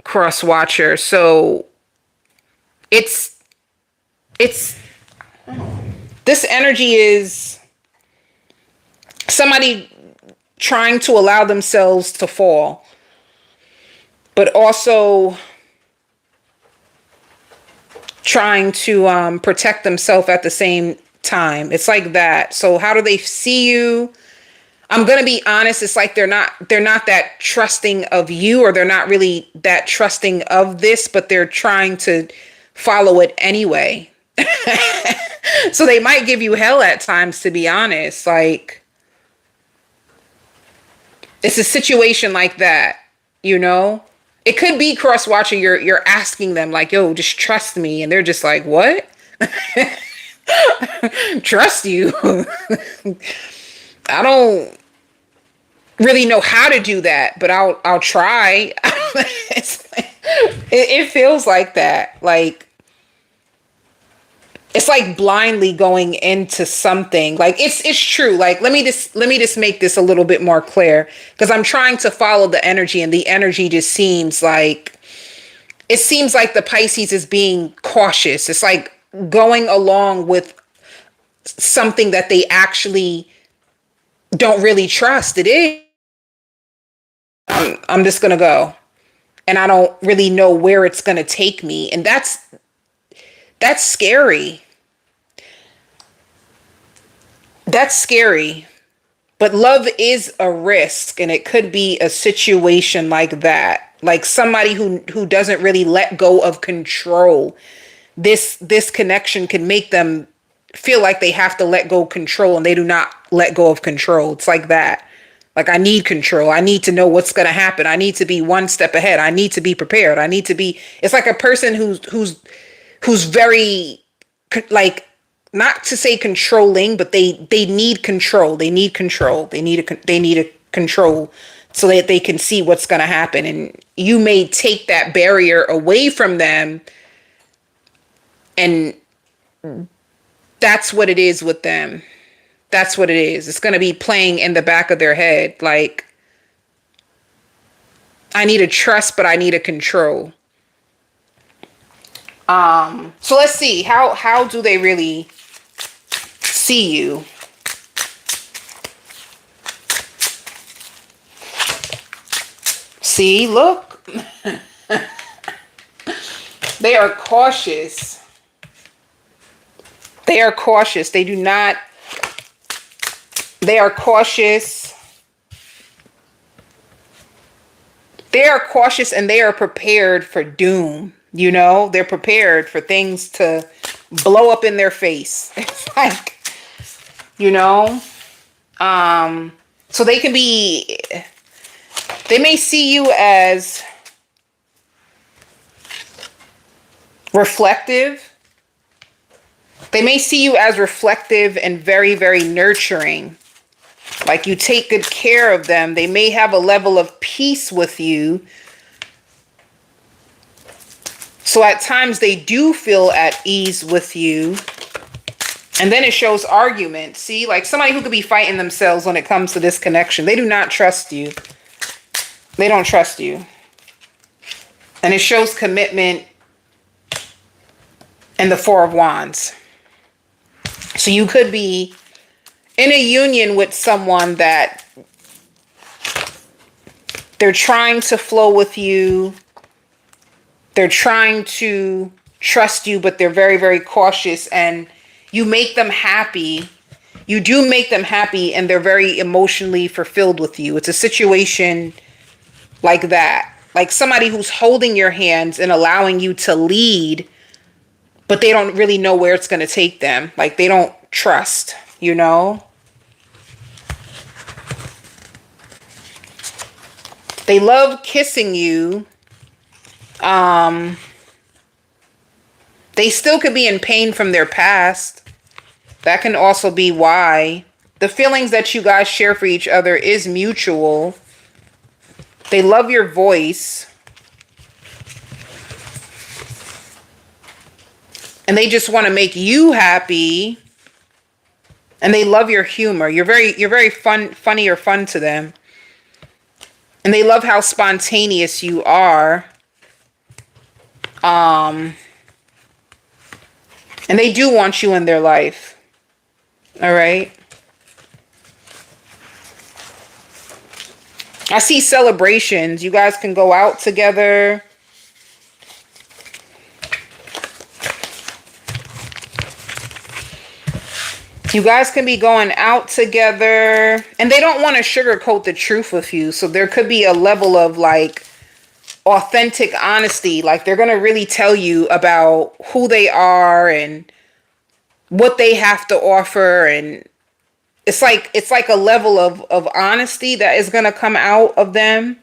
Cross Watcher. So it's this energy is somebody trying to allow themselves to fall, but also trying to protect themselves at the same time. It's like that. So how do they see you? I'm going to be honest, it's like they're not that trusting of you, or they're not really that trusting of this, but they're trying to follow it anyway. So they might give you hell at times, to be honest. Like, it's a situation like that, you know? It could be cross watching. You're asking them like, "Yo, just trust me," and they're just like, "What? Trust you?" I don't really know how to do that, but I'll try. It feels like that. Like, it's like blindly going into something. Like, it's true. Like, let me just make this a little bit more clear, because I'm trying to follow the energy, and the energy just seems like, it seems like the Pisces is being cautious. It's like going along with something that they actually don't really trust. It is. I'm just gonna go, and I don't really know where it's gonna take me, and that's scary. That's scary. But love is a risk, and it could be a situation like that. Like somebody who doesn't really let go of control. This connection can make them feel like they have to let go of control, and they do not let go of control. It's like that. Like, I need control. I need to know what's going to happen. I need to be one step ahead. I need to be prepared. I need to be, it's like a person who's very, like, not to say controlling, but they need control. They need control. They need a control so that they can see what's going to happen. And you may take that barrier away from them, and that's what it is with them. That's what it is. It's going to be playing in the back of their head. Like, I need a trust, but I need a control. So let's see. How do they really see you? See, look. They are cautious. They are cautious. They do not. They are cautious. They are cautious, and they are prepared for doom. You know, they're prepared for things to blow up in their face. It's like, you know, so they can be, they may see you as reflective. They may see you as reflective and very, very nurturing. Like, you take good care of them. They may have a level of peace with you. So at times they do feel at ease with you. And then it shows argument. See, like somebody who could be fighting themselves when it comes to this connection. They do not trust you. They don't trust you. And it shows commitment in the Four of Wands. So you could be in a union with someone that they're trying to flow with you. They're trying to trust you, but they're very, very cautious, and you make them happy. You do make them happy, and they're very emotionally fulfilled with you. It's a situation like that. Like somebody who's holding your hands and allowing you to lead, but they don't really know where it's going to take them. Like, they don't trust, you know? They love kissing you. They still could be in pain from their past. That can also be why. The feelings that you guys share for each other is mutual. They love your voice. And they just want to make you happy. And they love your humor. You're very funny or fun to them. And they love how spontaneous you are. And they do want you in their life. All right. I see celebrations. You guys can go out together. You guys can be going out together. And they don't want to sugarcoat the truth with you. So there could be a level of like authentic honesty. Like they're going to really tell you about who they are and what they have to offer. And it's like a level of honesty that is going to come out of them.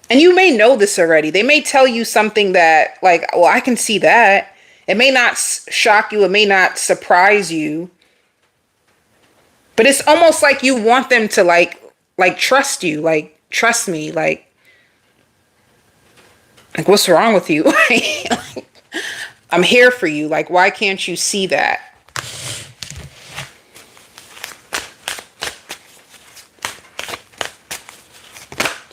And you may know this already. They may tell you something that like, well, I can see that. It may not shock you. It may not surprise you. But it's almost like you want them to like trust you, like trust me, like what's wrong with you? I'm here for you. Like, why can't you see that?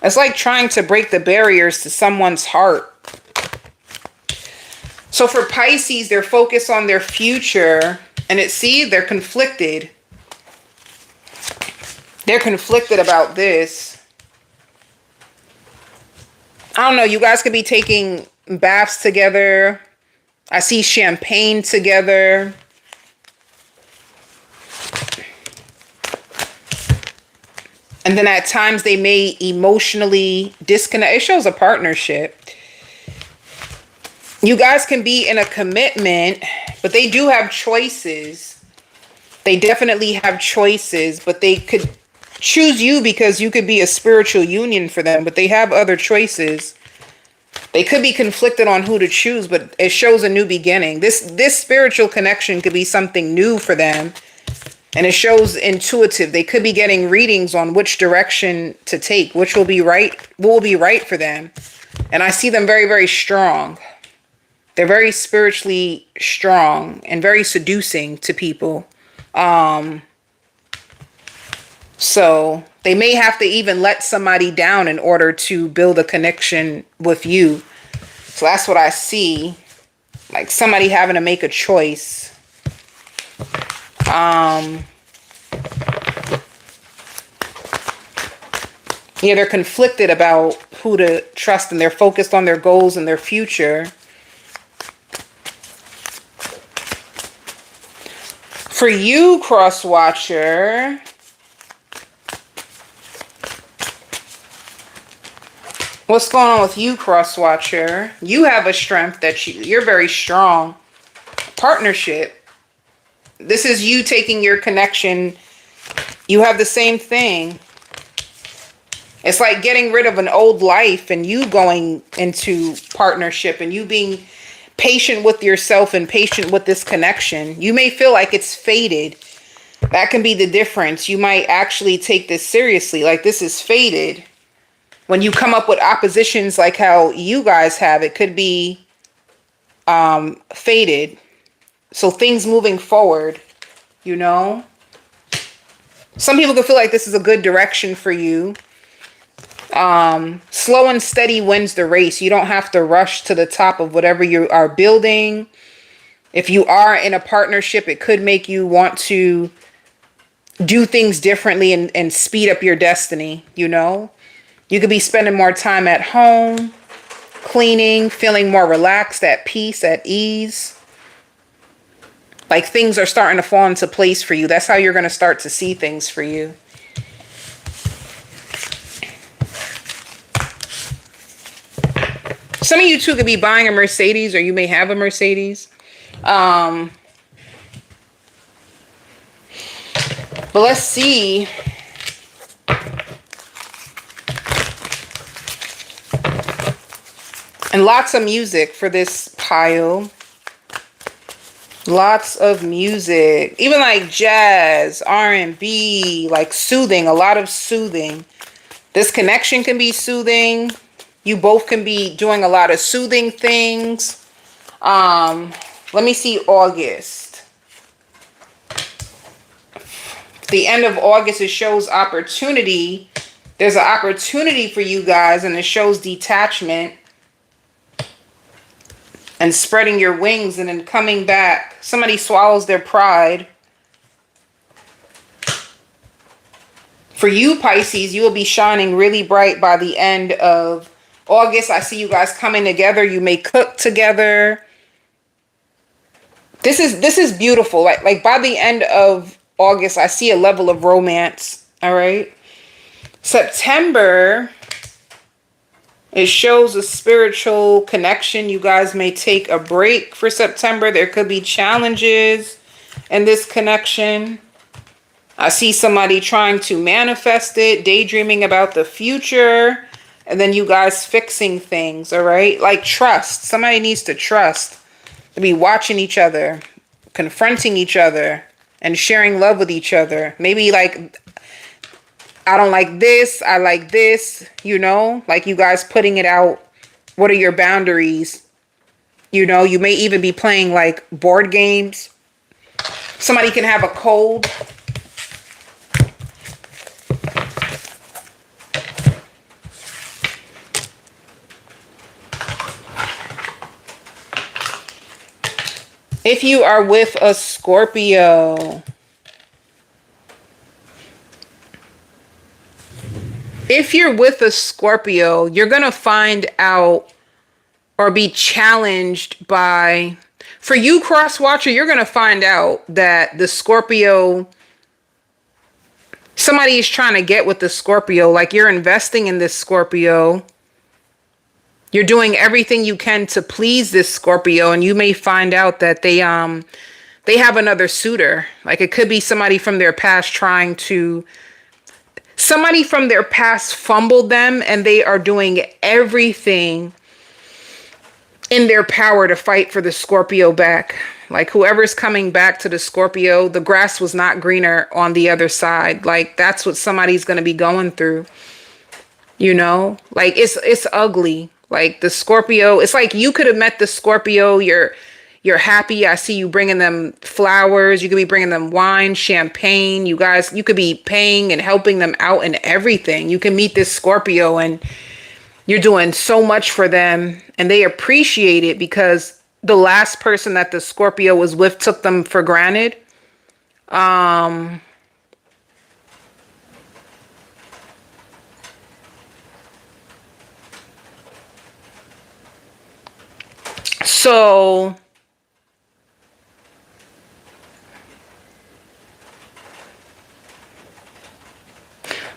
It's like trying to break the barriers to someone's heart. So for Pisces, they're focused on their future, and they're conflicted. They're conflicted about this. I don't know, you guys could be taking baths together. I see champagne together. And then at times they may emotionally disconnect. It shows a partnership. You guys can be in a commitment, but they do have choices. They definitely have choices, but they could choose you because you could be a spiritual union for them, but they have other choices. They could be conflicted on who to choose, but it shows a new beginning. This spiritual connection could be something new for them. And it shows intuitive. They could be getting readings on which direction to take, which will be right, what will be right for them. And I see them very, very strong. They're very spiritually strong and very seducing to people. So they may have to even let somebody down in order to build a connection with you. So that's what I see. Like somebody having to make a choice. Yeah, they're conflicted about who to trust, and they're focused on their goals and their future. For you, Cross Watcher, what's going on with you, Cross Watcher? You have a strength that you're very strong. Partnership. This is you taking your connection. You have the same thing. It's like getting rid of an old life and you going into partnership and you being patient with yourself and patient with this connection. You may feel like it's fated. That can be the difference. You might actually take this seriously. Like this is fated. When you come up with oppositions like how you guys have, it could be fated. So things moving forward, you know. Some people could feel like this is a good direction for you. Slow and steady wins the race. You don't have to rush to the top of whatever you are building. If you are in a partnership, it could make you want to do things differently and speed up your destiny, you know. You could be spending more time at home, cleaning, feeling more relaxed, at peace, at ease. Like things are starting to fall into place for you. That's how you're going to start to see things for you. Some of you too could be buying a Mercedes, or you may have a Mercedes. But let's see. And lots of music for this pile. Lots of music. Even like jazz, R&B, like soothing, a lot of soothing. This connection can be soothing. You both can be doing a lot of soothing things. Let me see August. The end of August, it shows opportunity. There's an opportunity for you guys, and it shows detachment and spreading your wings and then coming back. Somebody swallows their pride. For you, Pisces, you will be shining really bright by the end of August. I see you guys coming together. You may cook together. This is beautiful. Like by the end of August, I see a level of romance. All right. September, it shows a spiritual connection. You guys may take a break for September. There could be challenges in this connection. I see somebody trying to manifest it, daydreaming about the future, and then you guys fixing things, all right? Like trust. Somebody needs to trust, to be watching each other, confronting each other, and sharing love with each other. Maybe like, I don't like this, I like this, you know? Like you guys putting it out. What are your boundaries? You know, you may even be playing like board games. Somebody can have a cold. If you are with a Scorpio, if you're with a Scorpio, you're going to find out or be challenged by, for you, cross watcher, you're going to find out that the Scorpio, somebody is trying to get with the Scorpio. Like you're investing in this Scorpio. You're doing everything you can to please this Scorpio, and you may find out that they have another suitor. Like it could be somebody from their past somebody from their past fumbled them, and they are doing everything in their power to fight for the Scorpio back. Like whoever's coming back to the Scorpio, the grass was not greener on the other side. Like that's what somebody's going to be going through. You know, like it's ugly. Like the Scorpio, it's like you could have met the Scorpio. You're happy. I see you bringing them flowers. You could be bringing them wine, champagne. You guys, you could be paying and helping them out and everything. You can meet this Scorpio and you're doing so much for them and they appreciate it because the last person that the Scorpio was with took them for granted. So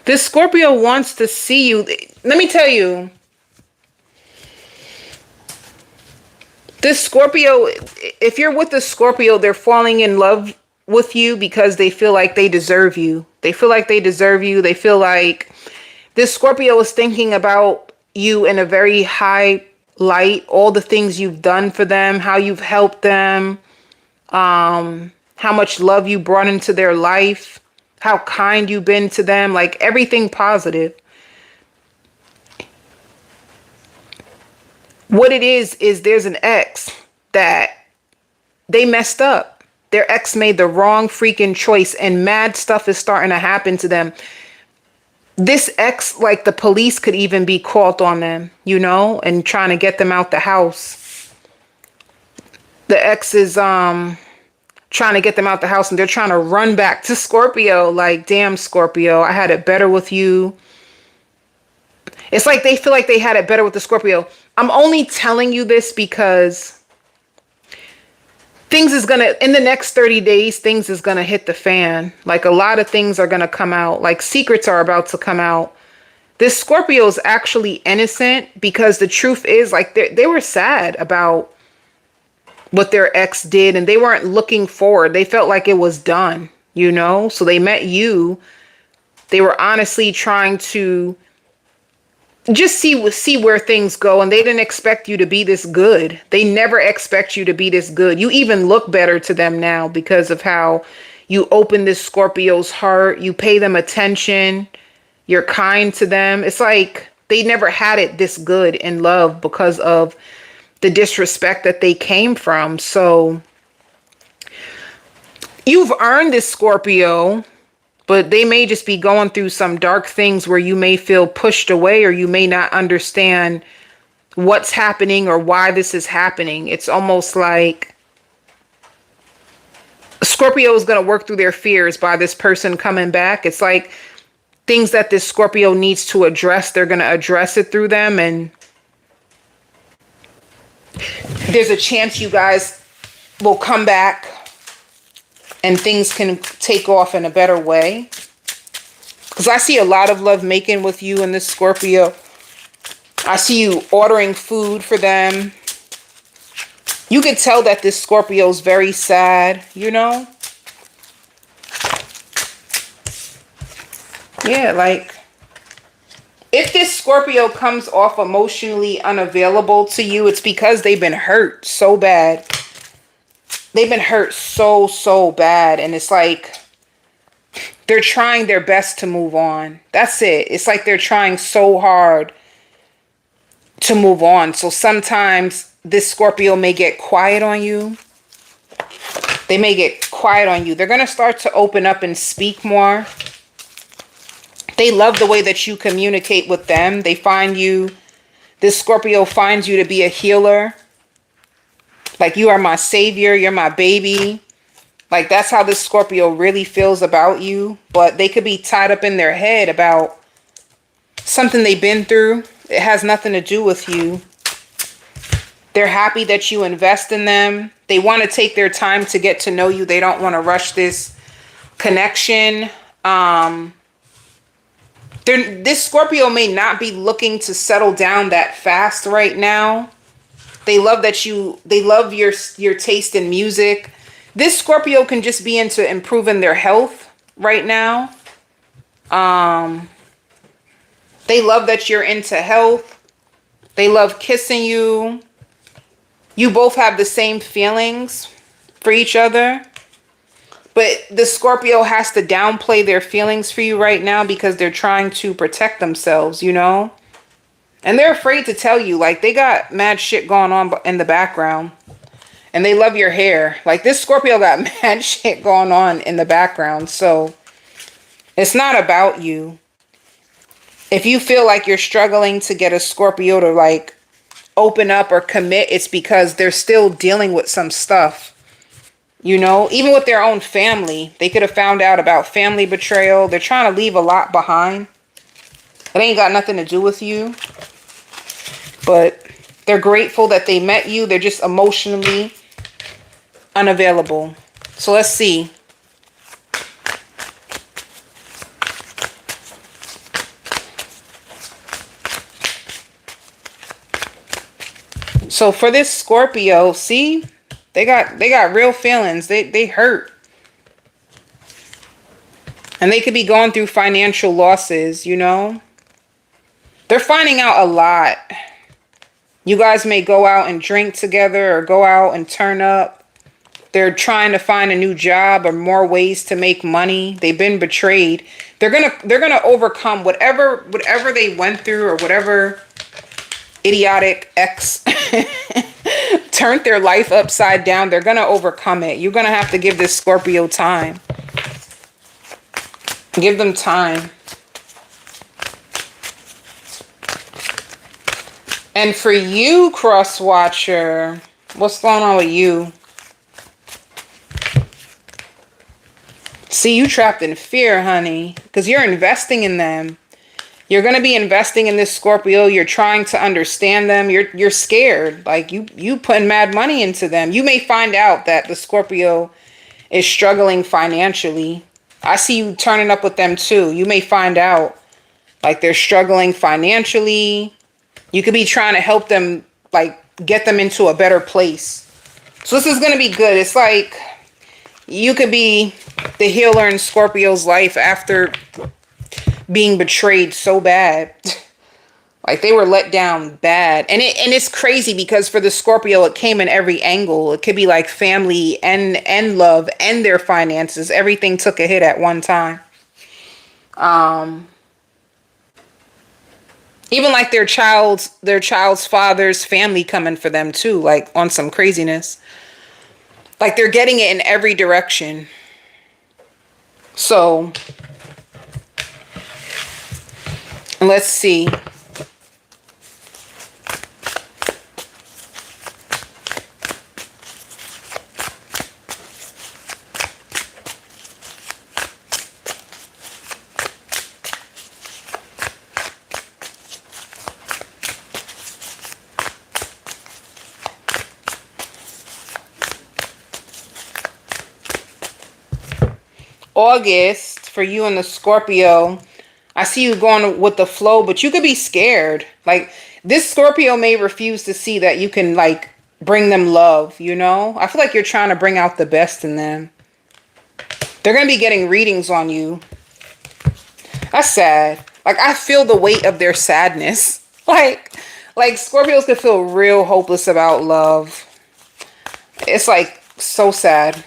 this Scorpio wants to see you. Let me tell you, this Scorpio, if you're with the Scorpio, they're falling in love with you because they feel like they deserve you. They feel like they deserve you. They feel like this Scorpio is thinking about you in a very high light, all the things you've done for them, how you've helped them, how much love you brought into their life, how kind you've been to them, like everything positive. What it is there's an ex that they messed up. Their ex made the wrong freaking choice and mad stuff is starting to happen to them. This ex, like the police could even be called on them, you know, and trying to get them out the house. The ex is trying to get them out the house and they're trying to run back to Scorpio. Like, damn, Scorpio, I had it better with you. It's like they feel like they had it better with the Scorpio. I'm only telling you this because things is gonna, in the next 30 days, things is gonna hit the fan. Like a lot of things are gonna come out. Like secrets are about to come out. This Scorpio is actually innocent because the truth is, like, they were sad about what their ex did and they weren't looking forward. They felt like it was done, you know? So they met you. They were honestly trying to just see where things go, and they didn't expect you to be this good. They never expect you to be this good. You even look better to them now because of how you open this Scorpio's heart. You pay them attention. You're kind to them. It's like they never had it this good in love because of the disrespect that they came from. So you've earned this Scorpio, but they may just be going through some dark things where you may feel pushed away or you may not understand what's happening or why this is happening. It's almost like Scorpio is going to work through their fears by this person coming back. It's like things that this Scorpio needs to address, they're going to address it through them. And there's a chance you guys will come back and things can take off in a better way. Because I see a lot of love making with you and this Scorpio. I see you ordering food for them. You can tell that this Scorpio is very sad, you know? Yeah, like, if this Scorpio comes off emotionally unavailable to you, it's because they've been hurt so bad. They've been hurt so, so bad. And it's like, they're trying their best to move on. That's it. It's like they're trying so hard to move on. So sometimes this Scorpio may get quiet on you. They may get quiet on you. They're going to start to open up and speak more. They love the way that you communicate with them. They find you, this Scorpio finds you to be a healer. Like, you are my savior, you're my baby. Like, that's how this Scorpio really feels about you. But they could be tied up in their head about something they've been through. It has nothing to do with you. They're happy that you invest in them. They want to take their time to get to know you. They don't want to rush this connection. This Scorpio may not be looking to settle down that fast right now. They love they love your taste in music. This Scorpio can just be into improving their health right now. They love that you're into health. They love kissing you. You both have the same feelings for each other. But the Scorpio has to downplay their feelings for you right now because they're trying to protect themselves, you know? And they're afraid to tell you. Like, they got mad shit going on in the background. And they love your hair. Like, this Scorpio got mad shit going on in the background. So, it's not about you. If you feel like you're struggling to get a Scorpio to, like, open up or commit, it's because they're still dealing with some stuff. You know, even with their own family, they could have found out about family betrayal. They're trying to leave a lot behind. It ain't got nothing to do with you. But they're grateful that they met you. They're just emotionally unavailable. So let's see. So for this Scorpio, see? They got real feelings. They hurt. And they could be going through financial losses, you know? They're finding out a lot. You guys may go out and drink together or go out and turn up. They're trying to find a new job or more ways to make money. They've been betrayed. They're gonna overcome whatever they went through or whatever idiotic ex turned their life upside down. They're gonna overcome it. You're gonna have to give this Scorpio time. Give them time. And for you, Cross Watcher, what's going on with you? See, you trapped in fear, honey, because you're investing in them. You're going to be investing in this Scorpio. You're trying to understand them. You're scared. Like, you putting mad money into them. You may find out that the Scorpio is struggling financially. I see you turning up with them too. You may find out like they're struggling financially. You could be trying to help them, like, get them into a better place. So this is going to be good. It's like you could be the healer in Scorpio's life after being betrayed so bad. Like, they were let down bad. And it's crazy because for the Scorpio, it came in every angle. It could be like family and love and their finances. Everything took a hit at one time. Even like their child's father's family coming for them too, like on some craziness. Like, they're getting it in every direction. So let's see. August for you and the Scorpio. I see you going with the flow, but you could be scared. Like this Scorpio may refuse to see that you can like bring them love, you know? I feel like you're trying to bring out the best in them. They're going to be getting readings on you. That's sad. Like I feel the weight of their sadness. Like Scorpios could feel real hopeless about love. It's like so sad.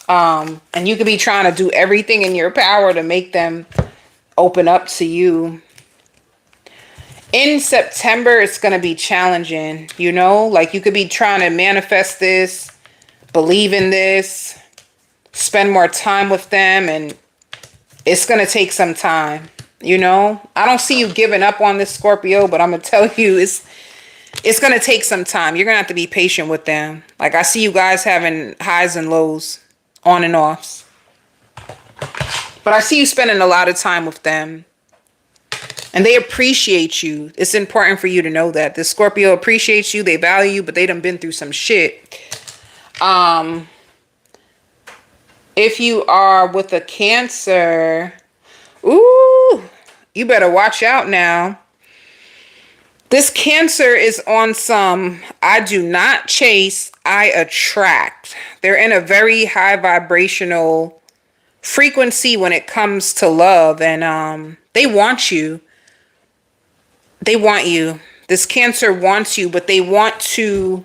And you could be trying to do everything in your power to make them open up to you. In September, it's going to be challenging, you know? Like you could be trying to manifest this, believe in this, spend more time with them, and it's going to take some time, you know? I don't see you giving up on this Scorpio, but I'm going to tell you it's going to take some time. You're going to have to be patient with them. Like I see you guys having highs and lows, on and offs. But I see you spending a lot of time with them. And they appreciate you. It's important for you to know that. The Scorpio appreciates you. They value you, but they done been through some shit. If you are with a Cancer, ooh, you better watch out now. This Cancer is on some, I do not chase, I attract. They're in a very high vibrational frequency when it comes to love. And they want you. They want you. This Cancer wants you, but they want to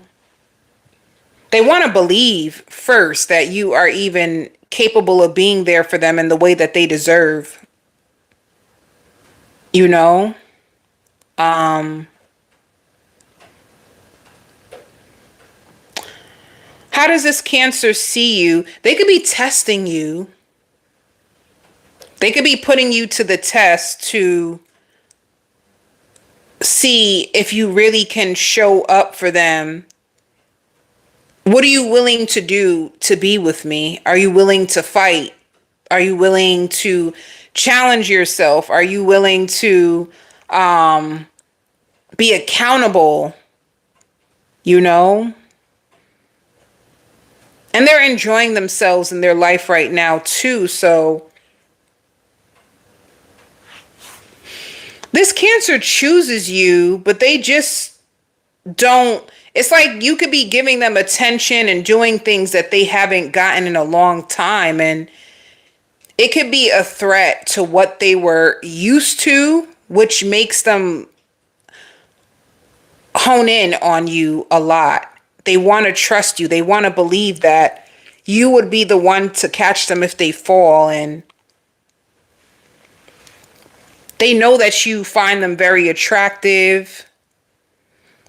believe first that you are even capable of being there for them in the way that they deserve. You know? How does this Cancer see you? They could be testing you. They could be putting you to the test to see if you really can show up for them. What are you willing to do to be with me? Are you willing to fight? Are you willing to challenge yourself? Are you willing to be accountable? You know? And they're enjoying themselves in their life right now too, so this Cancer chooses you, but they just don't. It's like you could be giving them attention and doing things that they haven't gotten in a long time. And it could be a threat to what they were used to, which makes them hone in on you a lot. They want to trust you. They want to believe that you would be the one to catch them if they fall. And they know that you find them very attractive.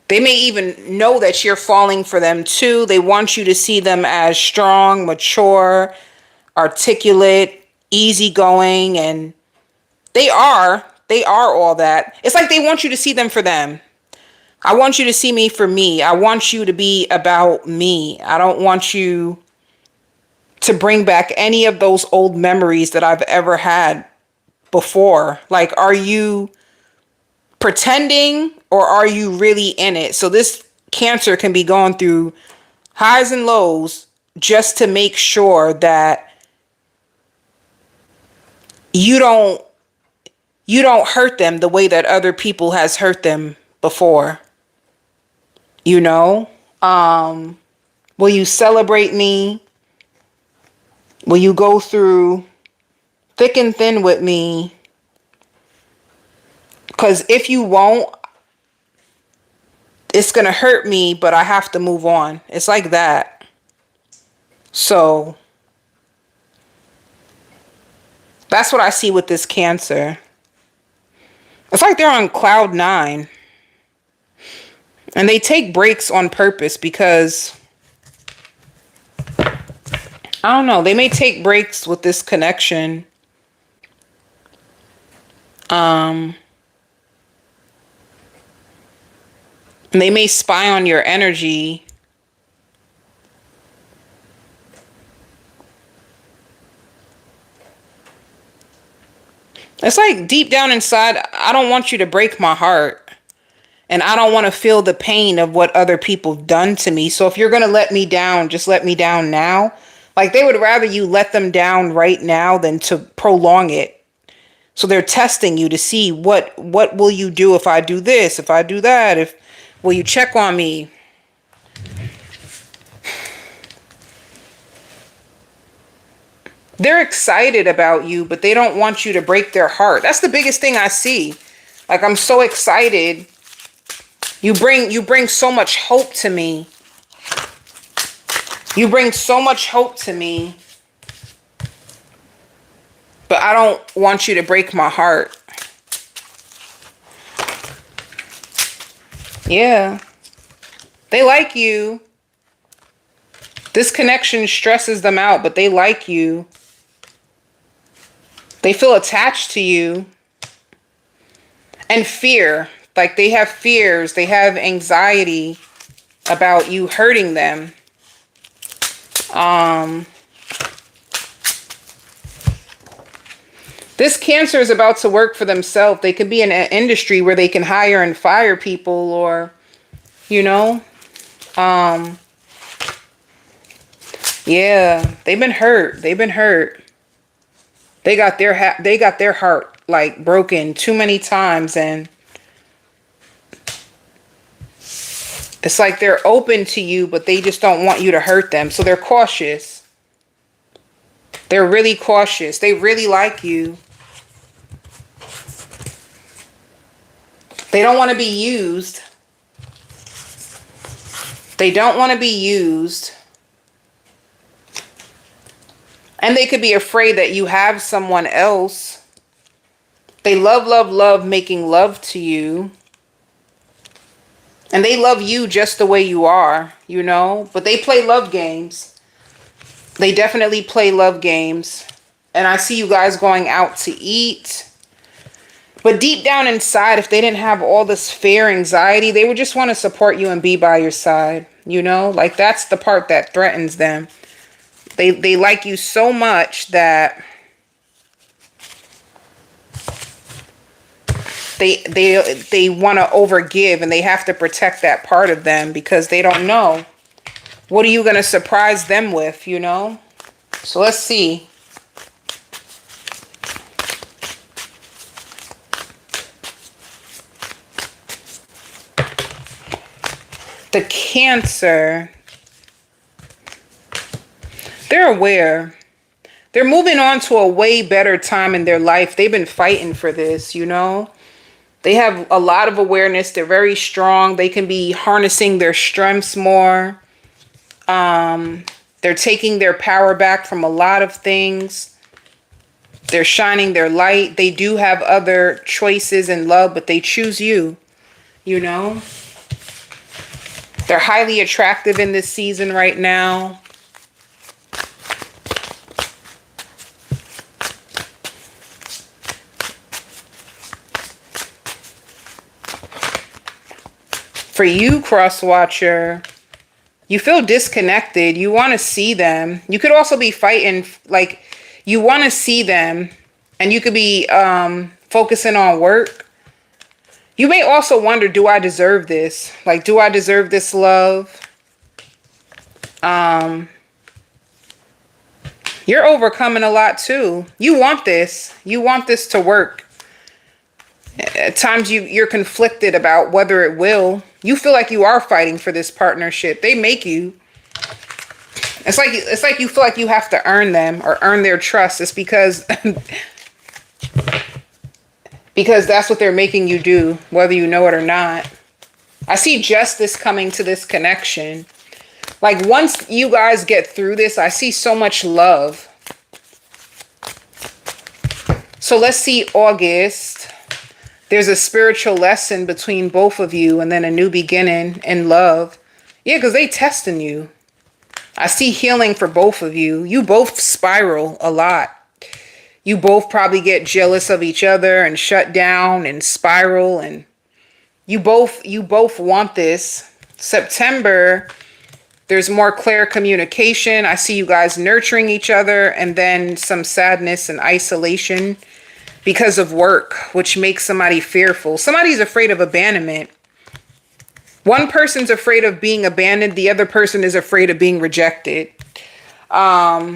They may even know that you're falling for them too. They want you to see them as strong, mature, articulate, easygoing, and they are all that. It's like they want you to see them for them. I want you to see me for me. I want you to be about me. I don't want you to bring back any of those old memories that I've ever had before. Like, are you pretending or are you really in it? So this Cancer can be going through highs and lows just to make sure that you don't hurt them the way that other people has hurt them before. You know? Will you celebrate me? Will you go through thick and thin with me? Because if you won't, it's going to hurt me, but I have to move on. It's like that. So that's what I see with this Cancer. It's like they're on cloud 9. And they take breaks on purpose because, I don't know, they may take breaks with this connection. And they may spy on your energy. It's like deep down inside, I don't want you to break my heart. And I don't want to feel the pain of what other people have done to me. So if you're going to let me down, just let me down now. Like they would rather you let them down right now than to prolong it. So they're testing you to see what will you do if I do this, if I do that, if will you check on me? They're excited about you, but they don't want you to break their heart. That's the biggest thing I see. Like I'm so excited. You bring so much hope to me. You bring so much hope to me. But I don't want you to break my heart. Yeah. They like you. This connection stresses them out, but they like you. They feel attached to you. And fear. Like they have fears. They have anxiety about you hurting them. This Cancer is about to work for themselves. They could be in an industry where they can hire and fire people, or, you know, yeah, they've been hurt. They've been hurt. They got their heart like broken too many times, and it's like they're open to you, but they just don't want you to hurt them. So they're cautious. They're really cautious. They really like you. They don't want to be used. They don't want to be used. And they could be afraid that you have someone else. They love making love to you. And they love you just the way you are, you know. But they play love games. They definitely play love games. And I see you guys going out to eat. But deep down inside, if they didn't have all this fear, anxiety, they would just want to support you and be by your side. You know, like that's the part that threatens them. They like you so much that they want to overgive, and they have to protect that part of them because they don't know. What are you going to surprise them with, you know? So let's see. The Cancer, they're aware. They're moving on to a way better time in their life. They've been fighting for this, you know. They have a lot of awareness. They're very strong. They can be harnessing their strengths more. They're taking their power back from a lot of things. They're shining their light. They do have other choices in love, but they choose you, you know. They're highly attractive in this season right now. For you, Cross Watcher, you feel disconnected. You want to see them. You could also be fighting, like you want to see them, and you could be focusing on work. You may also wonder, do I deserve this? Like, do I deserve this love? You're overcoming a lot too. You want this. You want this to work. At times you're conflicted about whether it will. You feel like you are fighting for this partnership. They make you. It's like you feel like you have to earn them or earn their trust. It's because because that's what they're making you do, whether you know it or not. I see justice coming to this connection. Like once you guys get through this, I see so much love. So let's see August. There's a spiritual lesson between both of you and then a new beginning in love. Yeah, because they testing you. I see healing for both of you. You both spiral a lot. You both probably get jealous of each other and shut down and spiral, and you both want this. September, there's more clear communication. I see you guys nurturing each other, and then some sadness and isolation because of work, which makes somebody fearful. Somebody's afraid of abandonment. One person's afraid of being abandoned. The other person is afraid of being rejected. Yeah.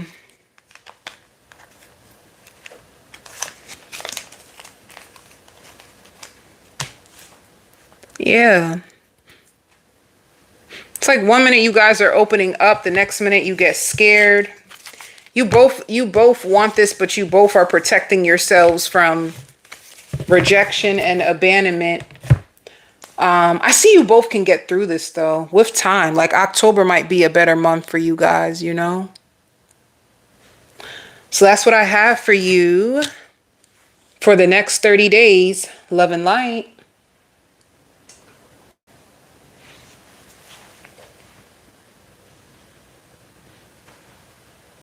It's like one minute you guys are opening up, the next minute you get scared. You both want this, but you both are protecting yourselves from rejection and abandonment. I see you both can get through this though with time. Like October might be a better month for you guys, you know? So that's what I have for you for the next 30 days. Love and light.